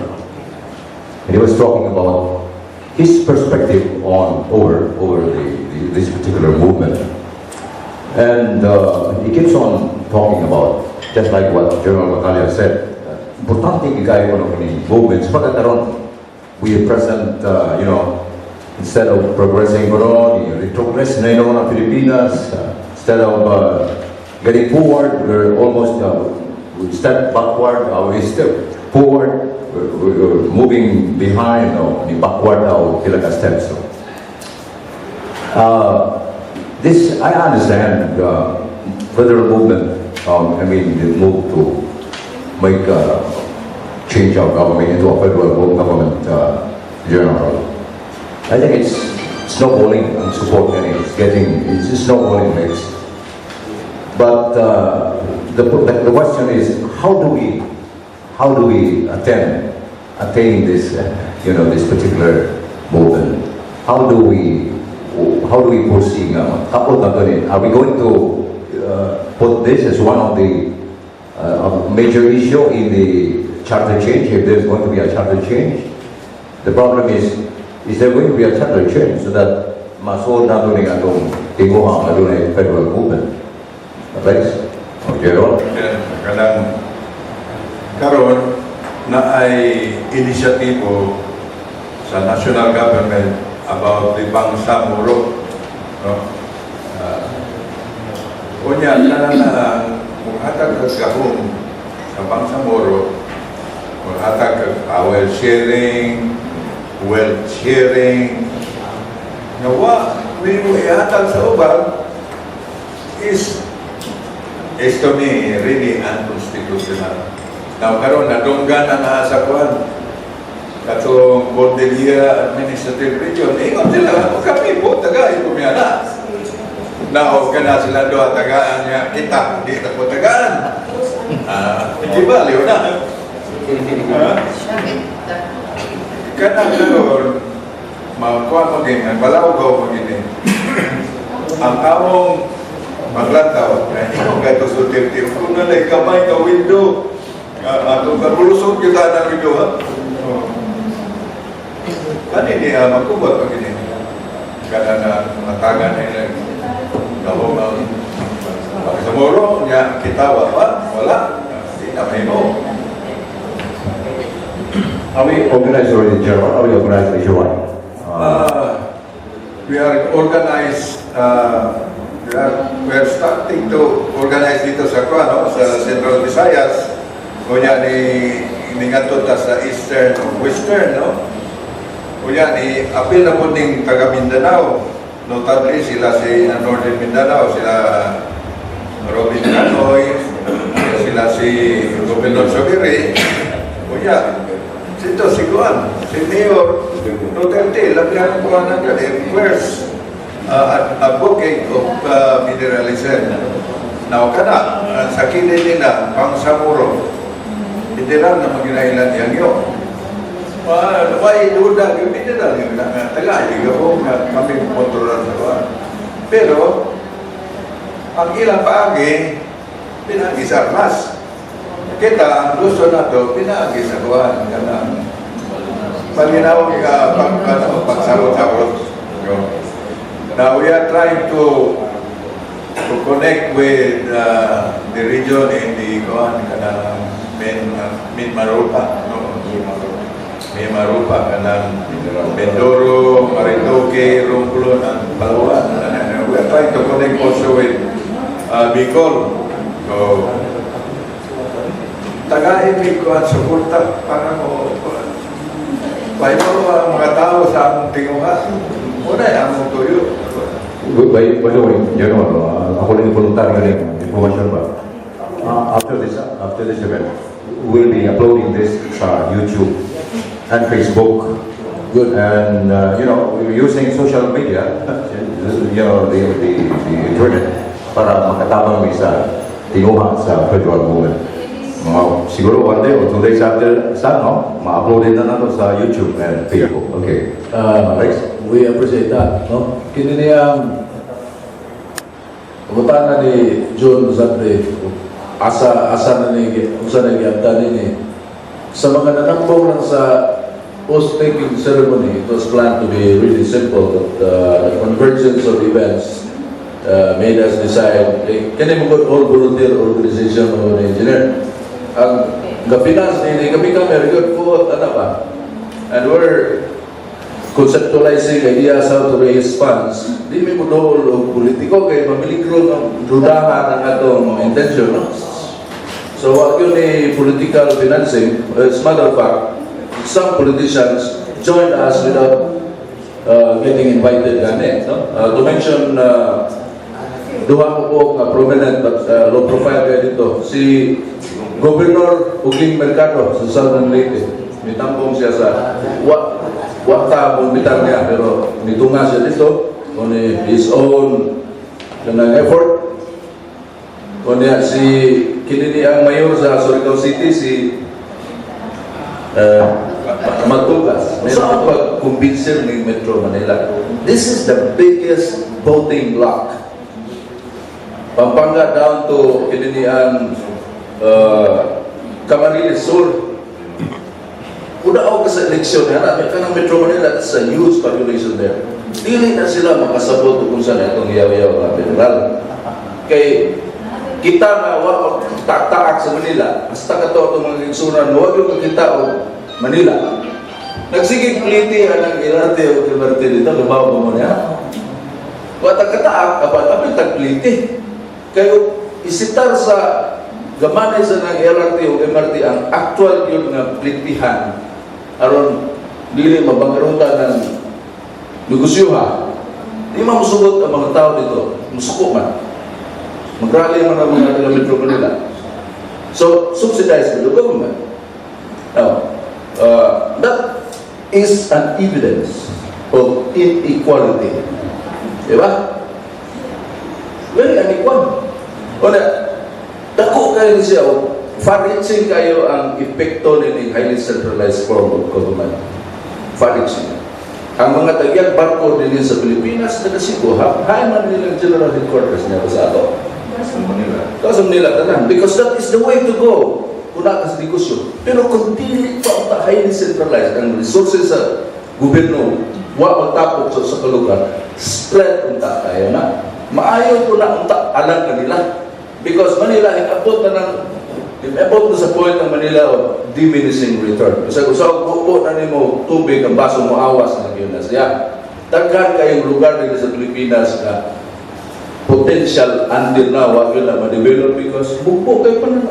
And he was talking about his perspective on over this particular movement. And he keeps on talking about, just like what General Bacalla said, importante igay ko ng movements. Pagkakaroon, we present, instead of progressing retrogress na yun ng Pilipinas, instead of getting forward, we're almost, we step backward, we step forward, we're moving behind, backward, kilaga steps. This, I understand, federal movement, the move to make change our government into a federal government general. I think it's snowballing and support it's snowballing mix. But the question is, how do we attain this this particular movement? How do we foresee? Are we going to put this as one of the major issue in the charter change, if there's going to be a charter change? The problem is there going to be a charter change so that masod na doon yung atong tinguha na doon yung federal movement? Alex? O Gerald? Karon na ay inisyatibo sa national government about the Bangsamoro. No? Kunya, maghatag ka kahong sa Bangsamoro, maghatag ka power sharing, wealth sharing. Nawa, may mo ihatag sa uban is to me really unconstitutional. Now, karon nadunggan na sa kuhan. Katong Cordillera Administrative Region, ingon sila, kami po, tagay po miya na. Now, kana sila doon, tagaan niya, kita, hindi ka po tagaan. Hindi ba, liw na? Kana karon, makuha mo din, balaw ko mo din. Ang among maglataw, ikaw kahit sutil-til, kung nalay kamay ka window, atong kabulusog kita ng window, ha? Kan ini magkubot pag ini kada na matagan nila gawong sa moro niya kita wala di na may mo. Are we organized already, General? Are we organized nationwide? We are organized. We are starting to organize dito sa Kuano, sa Central Visayas. Kunya ni ngadto ta sa Eastern o Western, no? Kuya, apil na po ng taga Mindanao. Notably, sila si Northern Mindanao, sila Ronnie Diongzon, sila si Governor Sobiri. Kuya, sito si Juan, si Mayor Duterte, labihan po ng first advocate of mineralism. Now, kana, sa kilid nila, Bangsamoro, hindi lang na maginailan yan yun. May duda yung mineral yung tagay ko kami kontrolan sa kuwan. Pero ang ilang paagi, pinagi sa armas. Kita, ang gusto na to, pinagi sa kuhan. Ganang palinawag ka pagsabot-sabot. Now we are trying to connect with the region in the kuhan, kanang Minmarupa, no? Minmarupa, kanang Mindoro, Marinduque, Romblon, and Palawan. We are trying to connect also with Bicol. So, taga-ibig ko ang suporta para mo ang mga tao sa among tinguhan. Muna ang tuyo. By the way, you know, ako rin volunteer rin, information ba? After this event, we'll be uploading this sa YouTube and Facebook. Good. And, you know, we're using social media, you know, the internet, para makatabang may sa tinguhan sa federal movement. Siguro one day or 2 days after sa, no? Ma-uploadin na nato sa YouTube and Facebook. Okay. Alex? We appreciate that, no? Kini niyang pagutana ni John Zadre, asa na ni usa na giabtan ni sa mga nanambong lang sa post-taking ceremony. It was planned to be really simple, but the convergence of events made us decide, kani mo all volunteer organization o engineer. Ang finance ni kami very good po, ano ba? And we're conceptualizing ideas how to raise funds. Di may mudol o politiko kay mamiligro ng dudahan ang atong intention. No? So, wag yun political financing. As a matter of fact, some politicians joined us without getting invited. No? To mention, duha ko po prominent but low profile kayo dito. Si Governor Ugling Mercado sa Southern Leyte. Mitampong siya sa wata bumbitan niya, pero nitunga siya dito on his own effort. Kunya si kinini ang mayor sa Surigao City, si Matugas. Mayroon ako pag-convincer ng Metro Manila. This is the biggest voting block. Pampanga down to kinini ang Camarines Sur. Una ako sa eleksyon, hanapin ka ng Metro Manila, that's a huge population there. Dili na sila makasabot kung saan itong yaw-yaw na federal. Kay kita na wag tak-taak sa Manila, basta ka to itong mga kiksunan, huwag yung kita o Manila. Nagsigig pliti ang ilarte o ilarte dito, lumaw mo niya. Huwag tak-taak, kapag tag-pliti. Kayo isitar sa gamanay sa ng LRT o MRT ang actual yun nga plitihan aron dili mabangkarutan ng negosyoha. Di mamusugot ang mga tao dito. Musuko man. Mag-rally man ang mga taga Metro Manila. So, subsidized by the government. Now, that is an evidence of inequality. Diba? Very unequal. Dako kayo siya, far-reaching kayo ang epekto ng highly centralized form of government. Far-reaching. Ang mga tagyang barko din sa Pilipinas, nagasigo, hay man nilang general headquarters niya sa ato. Sa Manila, tanan. Because that is the way to go. Kuna ka sa negosyo. Pero kung dili pa highly centralized, ang resources sa gobyerno, wa magtapok sa kalugar, spread unta tayo na. Maayo ko na unta alang kanila. Because Manila, inabot na sa point ng Manila of diminishing return. Kasi kung saan po na mo tubig, ang baso mo awas na yun na siya. Daghan kayong lugar dito sa Pilipinas na potential until now, wag yun na ma-develop because bukbo kayo pa na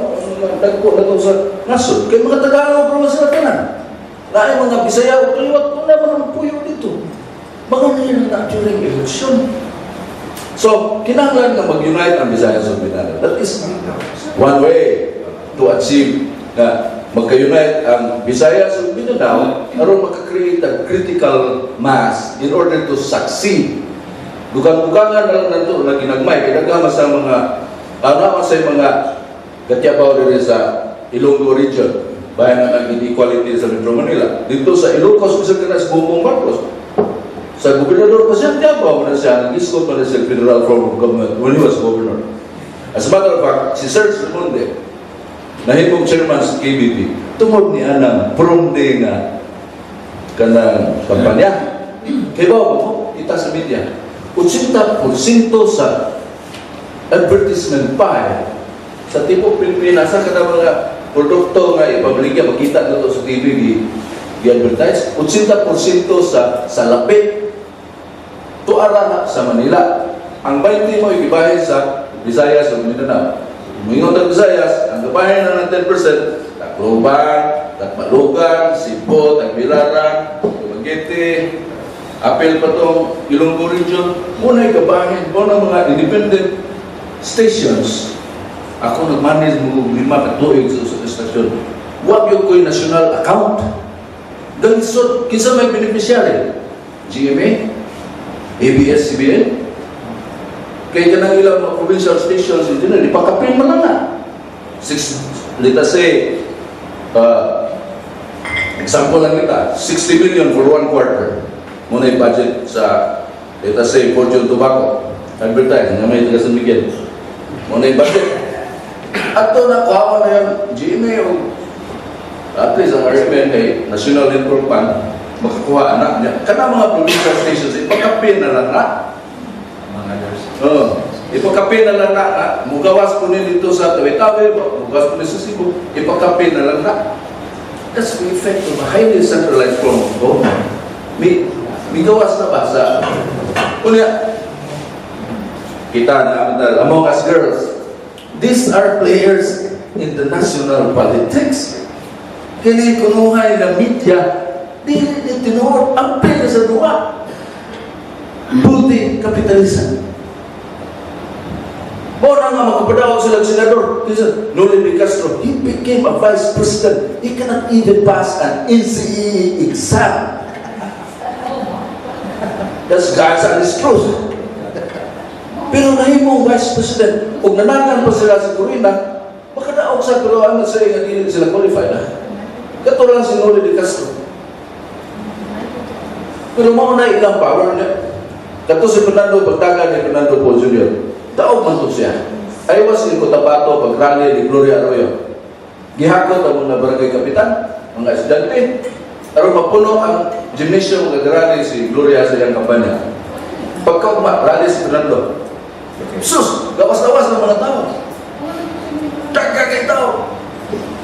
dagpo na ito sa nasod. Kaya mga Tagalog pero sila tanan. Lahat mga Bisaya o Kaliwat, kung naman ang puyo dito. Mga nila na during election. So, kinahanglan na mag-unite ang Visayas o Mindanao. That is one way to achieve na magka-unite ang Visayas o Mindanao aron makakreate a critical mass in order to succeed. Dugang-dugangan na lang nato na ginagmay. Kinagama sa mga mga Gatyabaw rin sa Ilonggo region. Bayan na ang inequality sa Metro Manila. Dito sa Ilocos, kung sa kanas Bumbong Marcos, Sa gobernador pa siya, Tiago na siya, nag-iskot pa na siya federal form of government when he was governor. As a matter of fact, si Serge Ramonde, nahimong chairman sa KBP, tungod ni Anang, from day nga, kanang kampanya. Kaya ba mo, kita sa media, 80% sa advertisement pa sa Tipok Pilipinas, sa kada mga produkto nga ipabaligya, makita na ito sa TV, i-advertise, 80% sa lapit, tuara sa Manila. Ang 20 mo ikibahin sa Visayas o Mindanao. Umingon ng Visayas, ang kabahin na ng 10%, Tacloban, Tagmalugan, Cebu, Tagbilaran, Dumaguete, apel pa itong Ilonggo Region, muna ikabahin, muna mga independent stations. Ako nag-manage mo 5 katuig sa stasyon. Huwag yung ko'y national account. Galisod, kinsa may beneficiary? GMA? ABS-CBN? Kaya ka nang ilang mga provincial stations, di pakapin mo lang na. Let us say, example lang kita, 60 million for 1 quarter. Muna yung budget sa, let us say, Fortune Tobacco. Advertise, nga may taga San Miguel. Muna yung budget. At ito na, kuhawa na yan, GMA o at least ang RMN ay National Network Fund, makakuha anak niya. Kana mga provincial stations, ipakapin na lang na. Ipakapin na lang na. Mugawas po nila dito sa Tawi-Tawi, mugawas po nila sa Cebu, ipakapin na lang na. That's the effect of a highly centralized form of government. May gawas na ba sa... Kunya, kita na, among us girls, these are players in the national politics. Kini kunuhay na media, di tinuod ang pera sa duwa. Multi-capitalism. Mora nga magpapadawag sila ng senador. Ronnie Diongzon, he became a vice president. He cannot even pass an NCE exam. That's God's honest truth. Pero nahimong vice president, kung nanangan pa sila sa Corina, makadaog sa pero ang say nga dili sila qualified na. Kato lang si Ronnie Diongzon. Pero mao na ilang power niya. Kato si Fernando, pagtaga ni Fernando Paul Jr. Daog man to siya. I was in Cotabato pag-rally ni Gloria Arroyo. Gihakot ang mga barangay kapitan, mga estudyante. Aron mapuno ang gymnasium mag-rally si Gloria sa iyang kampanya. Pagka rally si Fernando, sus, gawas-gawas ng mga tao. Dagagay tao.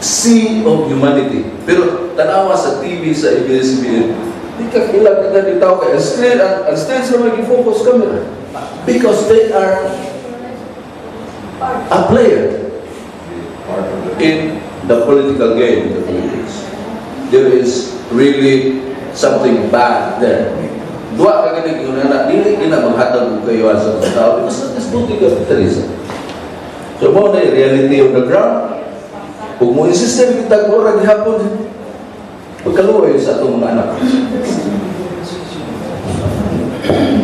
Sea of humanity. Pero tanawa sa TV, sa ABS-CBN, di ka kilag na di tao kaya ang stage na mag-focus camera. Because they are a player in the political game in the Philippines. There is really something bad there. Dua ka ganing yung anak, dili na maghatag og kayo sa mga tao because that is multi-capitalism. So mo na reality on the ground. Kung mo insiste kita gora gihapon, pagkaluoy sa atong mga anak.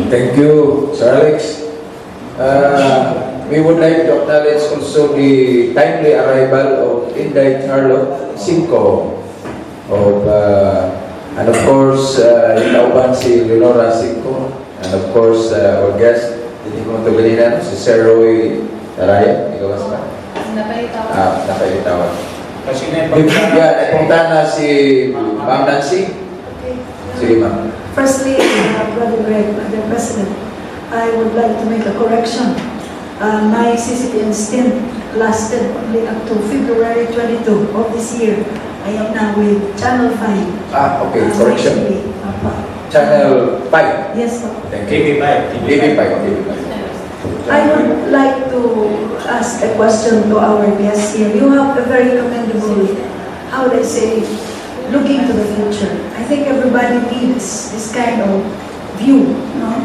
Thank you, Sir Alex. We would like to acknowledge also the timely arrival of Inday Charlotte Cinco of and of course Inauban si Leonora Cinco, and of course our guest hindi ko ito ganina si Sir Roy Taraya. Ikaw ba? Napalitawan. Kasi na Napunta na si Ma'am Nancy. Sige, ma'am. Firstly, Brother Greg, Madam President, I would like to make a correction. My CCTN stint lasted only up to February 22 of this year. I am now with Channel 5. Okay, correction. Channel 5. Yes, sir. Thank you. TV5. I would like to ask a question to our guests here. You have a very commendable, how would I say, looking to the future. I think everybody needs this kind of view, no?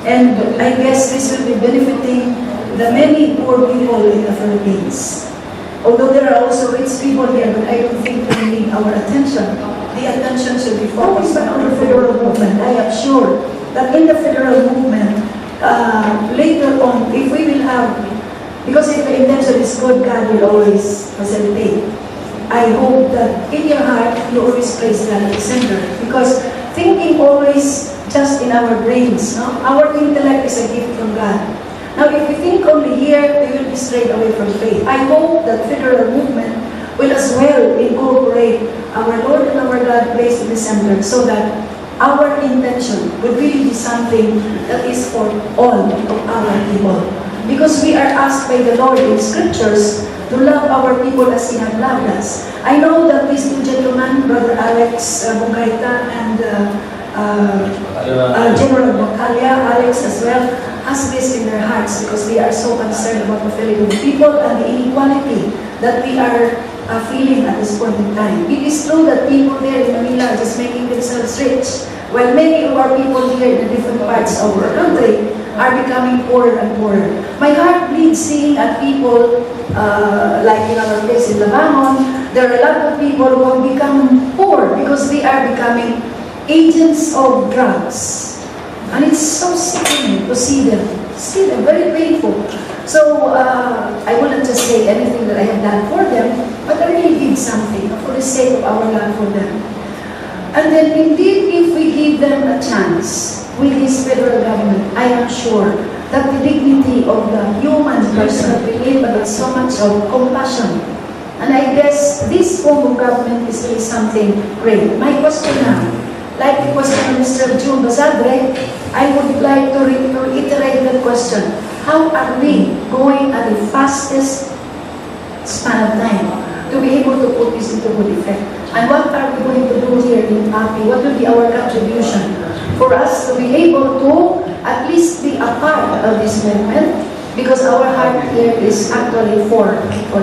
And I guess this will be benefiting the many poor people in the Philippines. Although there are also rich people here, but I don't think they need our attention. The attention should be focused on the federal movement. I am sure that in the federal movement, later on, if we will have, because if the intention is good, God will always facilitate. I hope that in your heart, you always place God at the center. Because thinking always just in our brains. No? Our intellect is a gift from God. Now, if we think only here, we will be strayed away from faith. I hope that federal movement will as well incorporate our Lord and our God placed in the center so that our intention will really be something that is for all of our people. Because we are asked by the Lord in scriptures to love our people as He had loved us. I know that these two gentlemen, Brother Alex Bolongaita and General Bacalla Alex as well, has this in their hearts because they are so concerned about the feeling of the people and the inequality that we are feeling at this point in time. It is true that people there in Manila are just making themselves rich, while many of our people here in the different parts of our country are becoming poorer and poorer. My heart bleeds seeing at people like in our place in Labangon. There are a lot of people who have become poor because they are becoming agents of drugs. And it's so sickening to see them. Very painful. So I wouldn't just say anything that I have done for them, but I really did something for the sake of our love for them. And then indeed, if we give them a chance with this federal government, I am sure that the dignity of the human person that we live, but so much of compassion. And I guess this form of government is really something great. My question now, like the question of Mr. June Basadre, I would like to reiterate that question. How are we going at the fastest span of time to be able to put this into good effect? And what are we going to do here in PAPI? What will be our contribution for us to be able to at least be a part of this movement? Because our heart here is actually for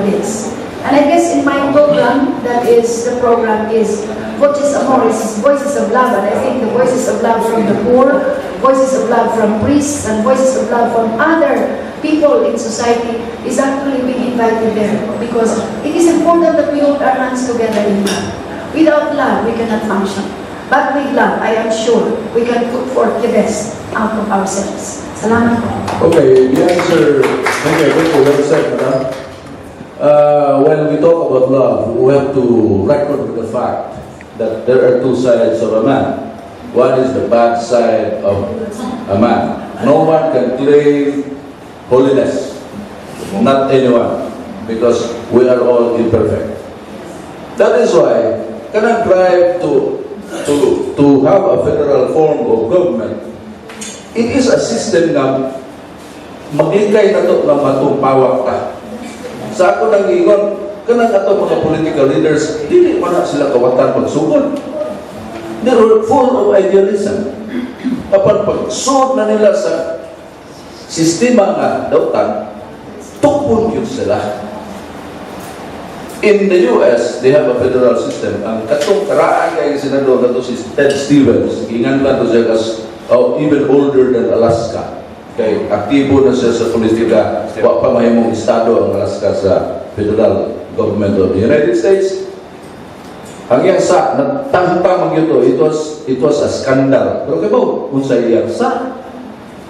this. And I guess in my program, the program is Voices of Morris, Voices of Love, and I think the Voices of Love from the poor, Voices of Love from priests, and Voices of Love from other people in society is actually being invited there. Because it is important that we hold our hands together in love. Without love, we cannot function. But with love, I am sure we can put forth the best out of ourselves. Salamat po. Okay, the answer, thank you, well said, madam. When we talk about love, we have to record with the fact that there are two sides of a man. One is the bad side of a man. No one can claim holiness, not anyone, because we are all imperfect. That is why, can I drive to have a federal form of government? It is a system na magigay na ito na matumpawak ka. Sa ako nang ingon, kanang ato mga political leaders, hindi man na sila kawatan magsugod. They are full of idealism. Kapag pagsugod na nila sa sistema nga dautan, tukpon yun sila. In the US, they have a federal system. Ang katong karaan kay senador na to si Ted Stevens, ingan na to siya kas even older than Alaska. Kay aktibo na siya sa politika, wa pa mahimong estado ang Alaska sa federal government of the United States. Ang iyang sa, nagtangtang ito, it was a scandal. Pero kabaw, kung sa iyang sa,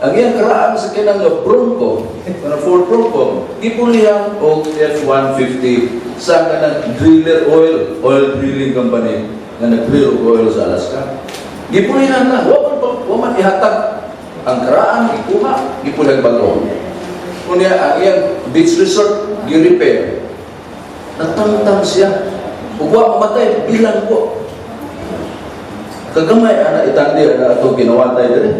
ang iyang karaan sa kinang Bronco, na Ford Bronco, ipulihan o F-150 sa kanang driller oil drilling company na nag-drill oil sa Alaska. Ipulihan na, waman ihatag ang karaan, ikuha, ipulag bago. Kunya, ang iyang beach resort, gi-repair. Natangtang siya. Huwag mamatay, bilang ko. Kagamay, anak itandi, anak ito ginawatay din.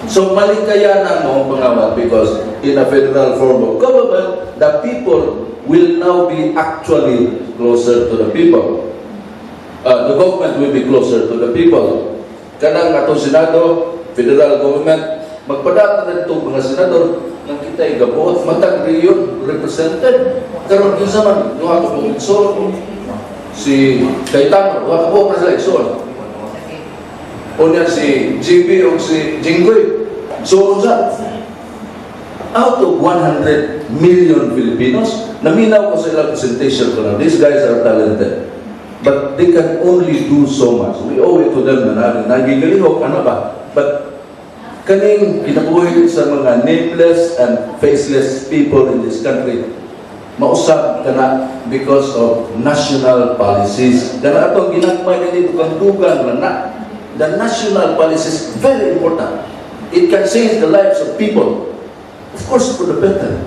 So, malikayanan mo ang pangawat because in a federal form of government, the people will now be actually closer to the people. The government will be closer to the people. Kanang atong Senado, federal government, magpadata na ito mga senador ng kita igabuot, matag riyon, represented. Karon yun naman, nung ako pong Ikson, si Cayetano, nung ako pong nasa Ikson. O niya si GB o si Jinggoy. So, out of 100 million Filipinos, naminaw ko sa ilang presentation ko na, these guys are talented. But they can only do so much. We owe it to them na nagigalihok, ano ba? But kaning kinabuhi sa mga nameless and faceless people in this country, mausap kana because of national policies. Kana atong ginagmay dito kandugan na the national policies is very important. It can change the lives of people. Of course, for the better.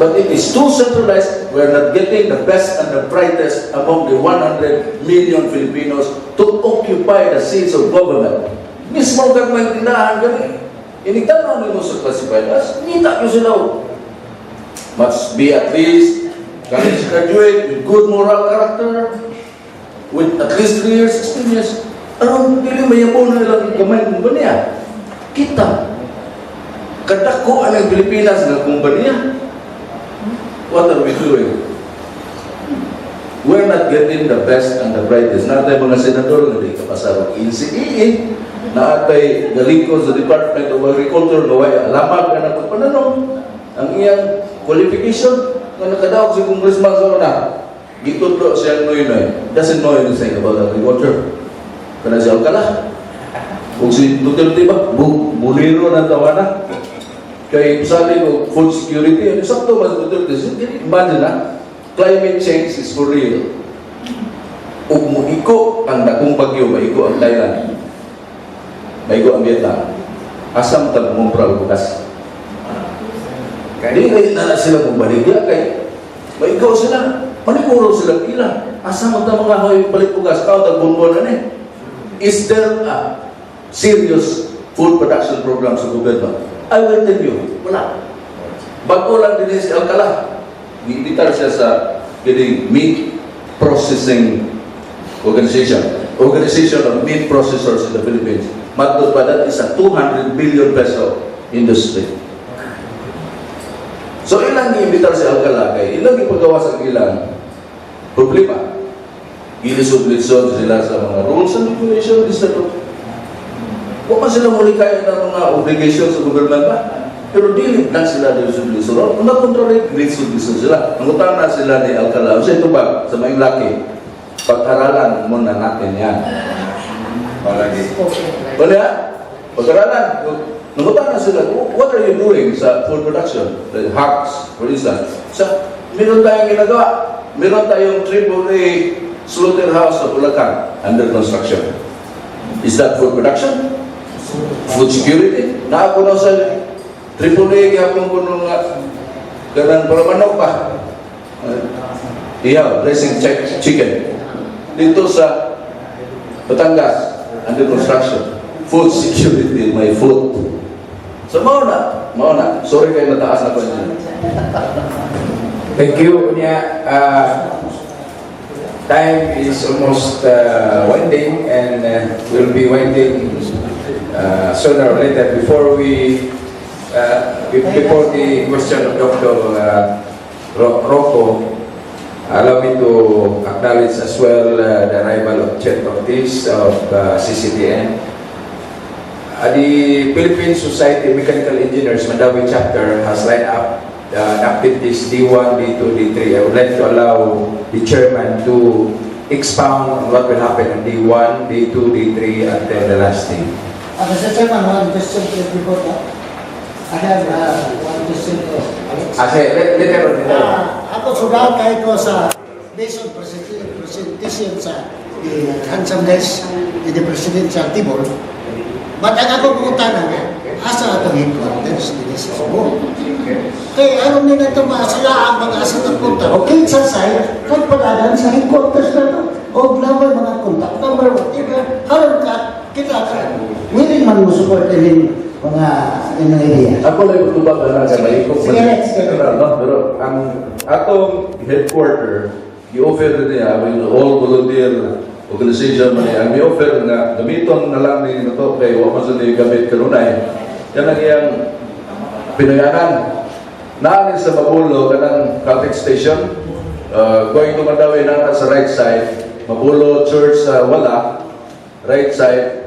But it is too centralized. We're not getting the best and the brightest among the 100 million Filipinos to occupy the seats of government. Mismo gagmay tindahan kami. Inigtanaw nimo sa classified as, nita nyo sila. Must be at least college graduate with good moral character, with at least 3 years experience. Anong pili mayabon na ilang kamay kumpanya? Kita. Kadako ang Pilipinas na kumpanya. What are we doing? We're not getting the best and the brightest. Natay mga senador nga di kapasarong NCEE, naatay galikod sa Department of Agriculture na way alamag ka na pagpananong ang iyang qualification na nakadaog si Congressman sa una. Gitudlo siyang noy-noy. Doesn't know anything about agriculture. Kana si Alcala. Kung si Duterte ba, buliro ng tawana. Kay sabi ko, food security, ano sakto mas Duterte. Imagine na, climate change is for real. Ug muiko ang dakong bagyo, maiko ang Thailand. Maiko ang Vietnam. Asam tag mumpra bukas. Kaya na sila magbaligya kay maiko sila. Manikuro sila ila. Asam ang mga hoy balik bukas, kao tag bonbon na ni. Is there a serious food production program sa gobyerno? I will tell you, wala. Bago lang din si Alcala. Gibitar siya sa meat processing organization. Organization of meat processors in the Philippines. Matod pa, that is a 200 billion peso industry. So ilang gibitar si Alcala kay ilang ipagawa sa ilang problema. Gilisod-lisod sila sa mga rules and regulations, kung man sila muli kaya ng mga obligations sa government ba? Pero dili lang sila lisod-lisod. Kung na-control, lisod-lisod sila. Ang utang na sila ni Alcala. Kasi ito ba, sa mga laki, pag-aralan muna natin yan. Palagi. Wala? Pag-aralan. Ang utang na sila, what are you doing sa food production? The hogs, for instance. Meron tayong ginagawa. Meron tayong AAA slaughterhouse sa Bulacan under construction. Is that food production? Food security? Naako na sa AAA gihapon ko nung ganang para manok pa. Iyaw, racing chicken. Dito sa Batangas under construction. Food security, my food. So mauna. Sorry kayo nataas na ko niya. Thank you. Time is almost winding, and we'll be winding sooner or later. Before the question of Dr. Rocco, allow me to acknowledge as well the arrival of Chet Ortiz of CCTN. The Philippine Society of Mechanical Engineers Mandaue Chapter has lined up activities D1, D2, D3. I would like to allow the chairman to expound on what will happen on D1, D2, D3, and then the last day. Mr. Chairman, one question to report. I have one question to Alex. Later on. Ako sugal kahit ko sa based on presentation sa handsomeness ni the presidential table. But ang ako pangutana nga, asa atong headquarters din sa Cebu. Kaya alam nila ito sila ang mga asa ng punta. Okay, sa side, kahit paladan sa headquarters na ito. O number mga contact number, whatever. Harap ka, kita ka. Willing man mo support din mga inang idea. Ako lang utubag na sa maikot. Pero ang atong headquarter, i-offer niya with all volunteer organization man ang i-offer nga gamiton na lang ni nato kay wa man sa gamit kanunay. Yan ang iyang pinayanan. Naanin sa Mabulo kanang Caltech station, going to Mandaue na sa right side, Mabulo Church wala, right side.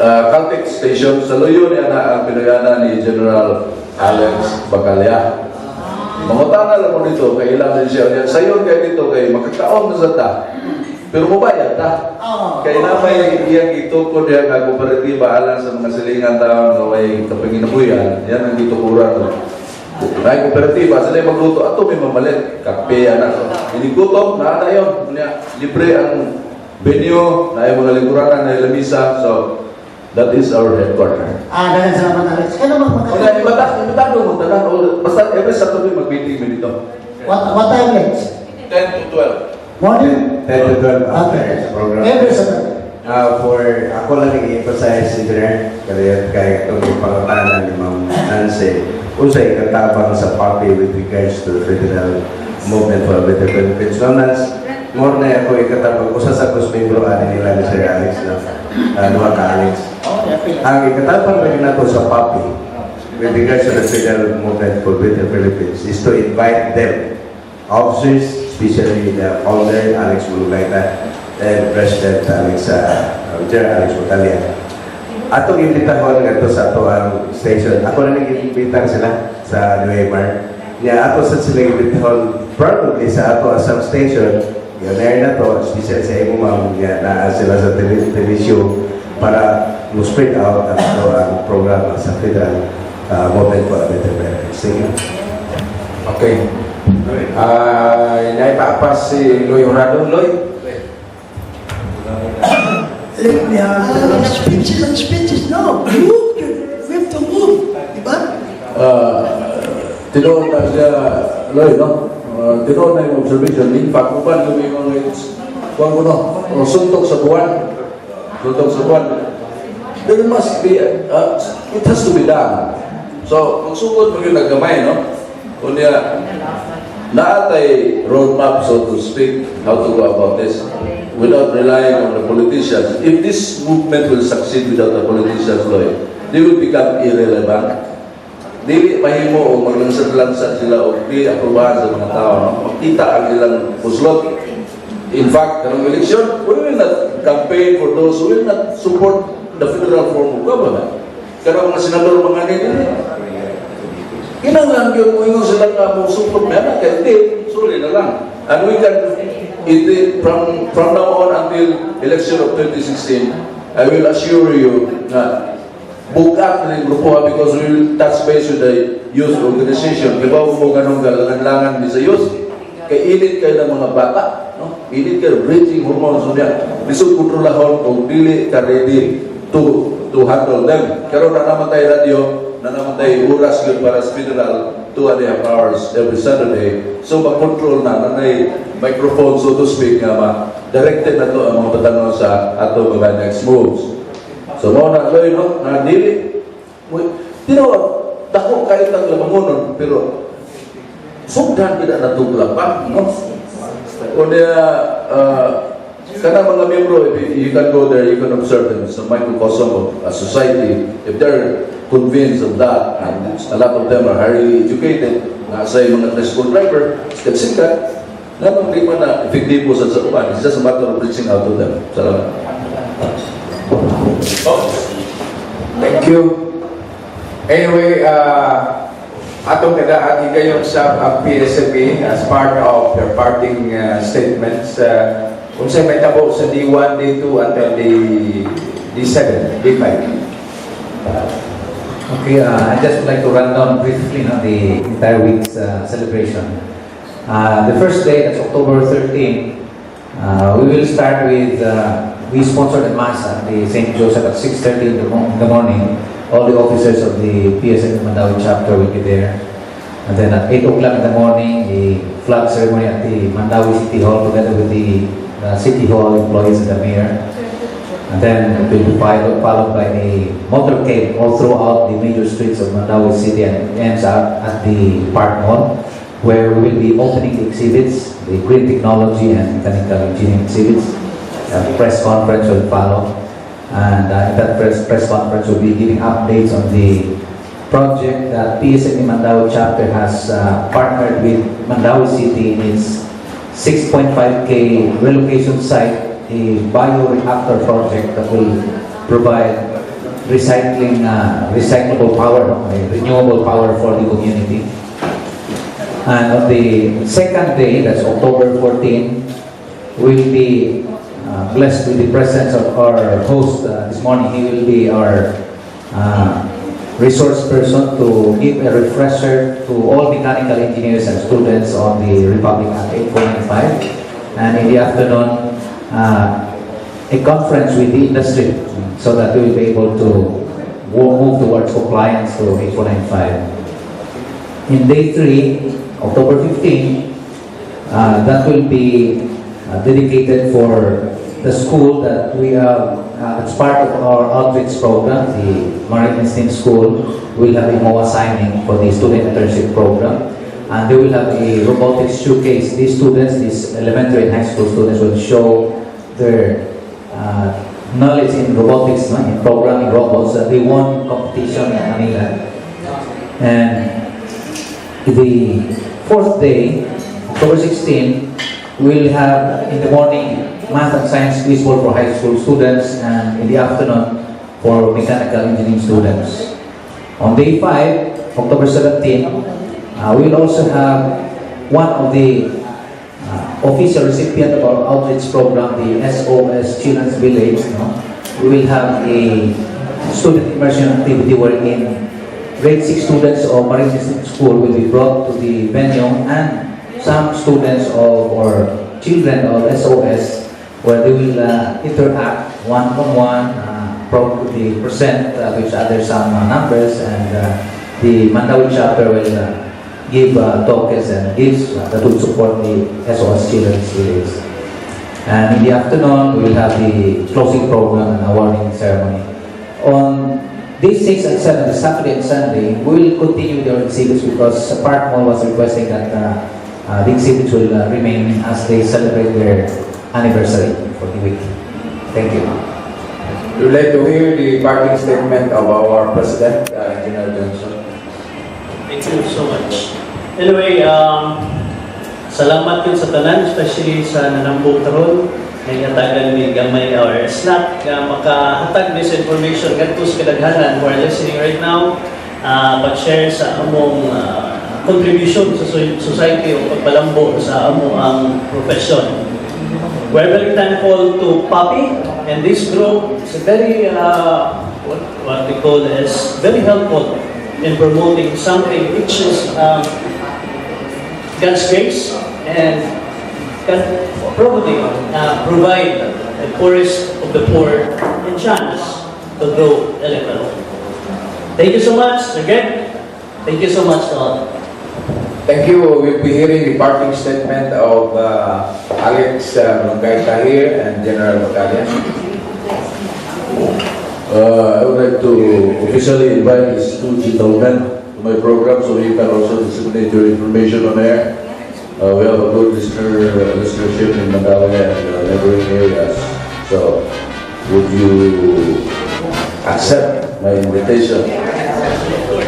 Caltech station sa Luyo niya na ang pinayanan ni General Alex Bacalla. Mangutana lang mo dito, kay ilang din siya. Sayon kayo dito, kay makakaon na sa ta. Pero mabayad. ta. Oh. Kaya na may iyang itukod yan na kooperatiba alang sa mga silingan taon na may kapanginabuyan, yan ang itukuran ko. May kooperatiba, sila yung magluto, ato may mamalit, kape, anak. Inigutom, na yun. Libre ang venue, na yung mga lingkuranan, na yung lamisa. So, that is our headquarters. Dagan salamat, Alex. Kaya naman Kaya ibatado mo, basta every Saturday mag-meeting mo dito. What time, Alex? 10 to 12. Morning? 10 to 12 Okay. after program. Every Saturday. For ako lang nag-emphasize engineer kaya itong ipangatanan ni Ma'am Nancy unsay katabang sa PAPI with regards to the federal movement for better benefits. No, Nans, more na ako ikatabang usa sa kusmembro ani nila ni Sir Alex na duha ka Alex. Ang ikatabang rin nato sa PAPI with regards to the federal movement for better benefits is to invite them, officers, especially the founder Alex Bolongaita and President Alex, Chair Alex Bacalla. Atong imbitahon nga sa ato ang station. Ako na nag-imbitar sila sa Nueymar. Niya ato sa sila imbitahon probably sa ato asang station. Yun na to, especially sa imo ma'am, na sila sa television para mo-spread out ang ato ang programa sa federal movement for better benefits. Thank you. Okay. Naipapas si Loy Horado. Loy? Speeches, no. Move. We have to move. Diba? Tinoon na siya, Loy, no? Tinoon na yung observation. In fact, kung paano yung mga kung ano, suntok sa buwan. Suntok sa buwan. There must be, it has to be done. So, magsugod mo yung naggamay, no? Kunya, naatay roadmap, so to speak, how to go about this without relying on the politicians. If this movement will succeed without the politicians, Loy, they will become irrelevant. Dili mahimo o maglansad-lansad sila o di aprobahan sa mga tao. No? Makita ang ilang puslot. In fact, karong election, we will not campaign for those who will not support the federal form of government. Karong mga senador, mga nila, kinanglan yun kung sila nga mo support na yan, kaya hindi, sorry na lang. And we can, from now on until election of 2016, I will assure you na bukat na yung grupo because we will touch base with the youth organization. Kaya mo ganun galangan ni sa youth, kaya init kayo ng mga bata, no? Init kayo, breathing hormones niya. Lisod kontrolahon kung dili ka ready to handle them. Pero na naman tayo radio, na naman tayo oras yun para sa federal 2.5 hours every Saturday. So, mag-control na may microphone, so to speak, nga directed na to ang mga batanong sa ato mga next moves. So, mga na-loy, no? Na dili. Dako kahit ang lamangunon, pero sugdan kita natugla pa, no? Kundi, kana mga membro, if you can go there, you can observe them. It's a microcosm of a society. If they're convinced of that, and a lot of them are highly educated, nasa yung mga school driver, sikat-sikat, namang di man na effective sa uban. It's just a matter of reaching out to them. Salamat. Thank you. Anyway, atong kadaan higayon sa PSME as part of their parting statements. Unsay may tabo sa D1, D2 until D7, D5. Okay, I just would like to run down briefly the entire week's celebration. The first day, that's October 13, we will start with, we sponsored a mass at the St. Joseph at 6:30 in the morning. All the officers of the PSME Mandaue chapter will be there. And then at 8 o'clock in the morning, the flag ceremony at the Mandaue City Hall together with the City Hall employees and the mayor. And then it will be followed by a motorcade all throughout the major streets of Mandaue City and ends up at the Park Mall, where we will be opening the exhibits, the green technology and mechanical engineering exhibits. A press conference will follow. And in that press conference, we'll be giving updates on the project that PSME Mandaue chapter has partnered with Mandaue City in its 6.5K relocation site, a bioreactor project that will provide recyclable power, renewable power for the community. And on the second day, that's October 14, we'll be blessed with the presence of our host this morning. He will be our resource person to give a refresher to all mechanical engineers and students on the Republic Act 8495. And in the afternoon, a conference with the industry so that we will be able to move towards compliance to 8495. In day 3, October 15, that will be dedicated for the school that we have, as part of our outreach program, the Marine Instinct School will have a MOA signing for the student internship program. And they will have a robotics showcase. These students, these elementary and high school students, will show their knowledge in robotics, in programming robots. They won competition in Manila. And the 4th day, October 16, we'll have in the morning math and science quiz for high school students, and in the afternoon for mechanical engineering students. On day 5, October 17, we'll also have one of the official recipient of our outreach program, the SOS Children's Village. We will have a student immersion activity wherein grade 6 students of Marine Instinct School will be brought to the venue, and some students or children of SOS, where they will interact one-on-one, probably present to each other some numbers, and the Mandaue chapter will give tokens and gifts that will support the SOS Children's Village. And in the afternoon, we will have the closing program and awarding ceremony. On day 6 and 7, the Saturday and Sunday, we will continue with our exhibits because Park Mall was requesting that the exhibits will remain as they celebrate their anniversary for the week. Thank you. We would like to hear the parting statement of our President, Engineer Diongzon. Thank you so much. Anyway, salamat yun sa tanan, especially sa nanambong karon. May hatagan ni gamay or snack na makahatag this information kadto sa kadaghanan who are listening right now. Pag-share sa among contribution sa society o pagpalambo sa amo ang profession. We're very thankful to PAPI and this group. It's a very, what we call as very helpful in promoting something which is God's grace and can probably provide the poorest of the poor a chance to grow a little. Thank you so much again. Thank you so much to all. Thank you. We'll be hearing the parting statement of Alex Bolongaita here and General Bacalla. I would like to officially invite these two gentlemen to my program so you can also disseminate your information on air. We have a good listenership in Mandaue and neighboring areas. So, would you accept my invitation?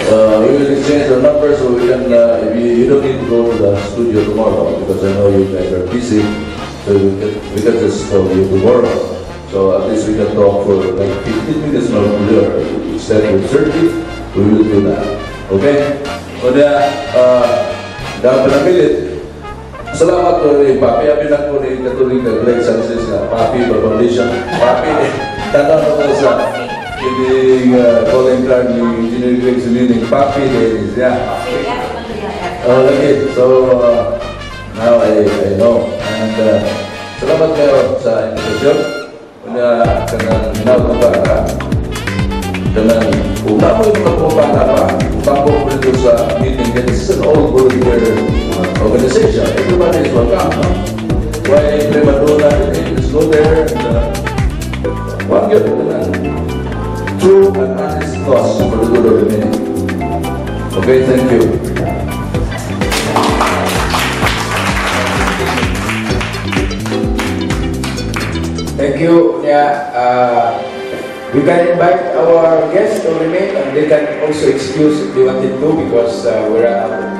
We will exchange the numbers so we can, you don't need to go to the studio tomorrow because I know you guys are busy, so we can just talk to you tomorrow. So at least we can talk for like 15 minutes now instead of 30, we will do that. Okay? So dahil pinamilit, salamat po rin, Papi. Abi na po rin katuloy na great success na Papi Foundation. Papi, tanong ko sa yung calling card ni Engineer Greg Sulining Papi Ladies, yeah. Oh, okay. So now I know. And salamat kayo sa invitation. Kaya kanang ginagawa ka. Kanang utamo yung pagpapala pa. Utamo ko rin sa meeting. This is an all volunteer organization. Everybody is welcome. No? Why prematura? Just go there and one good true and honest cause for the good of the many. Okay, thank you. Thank you. Yeah, we can invite our guests to remain and they can also excuse if they wanted to because we're out of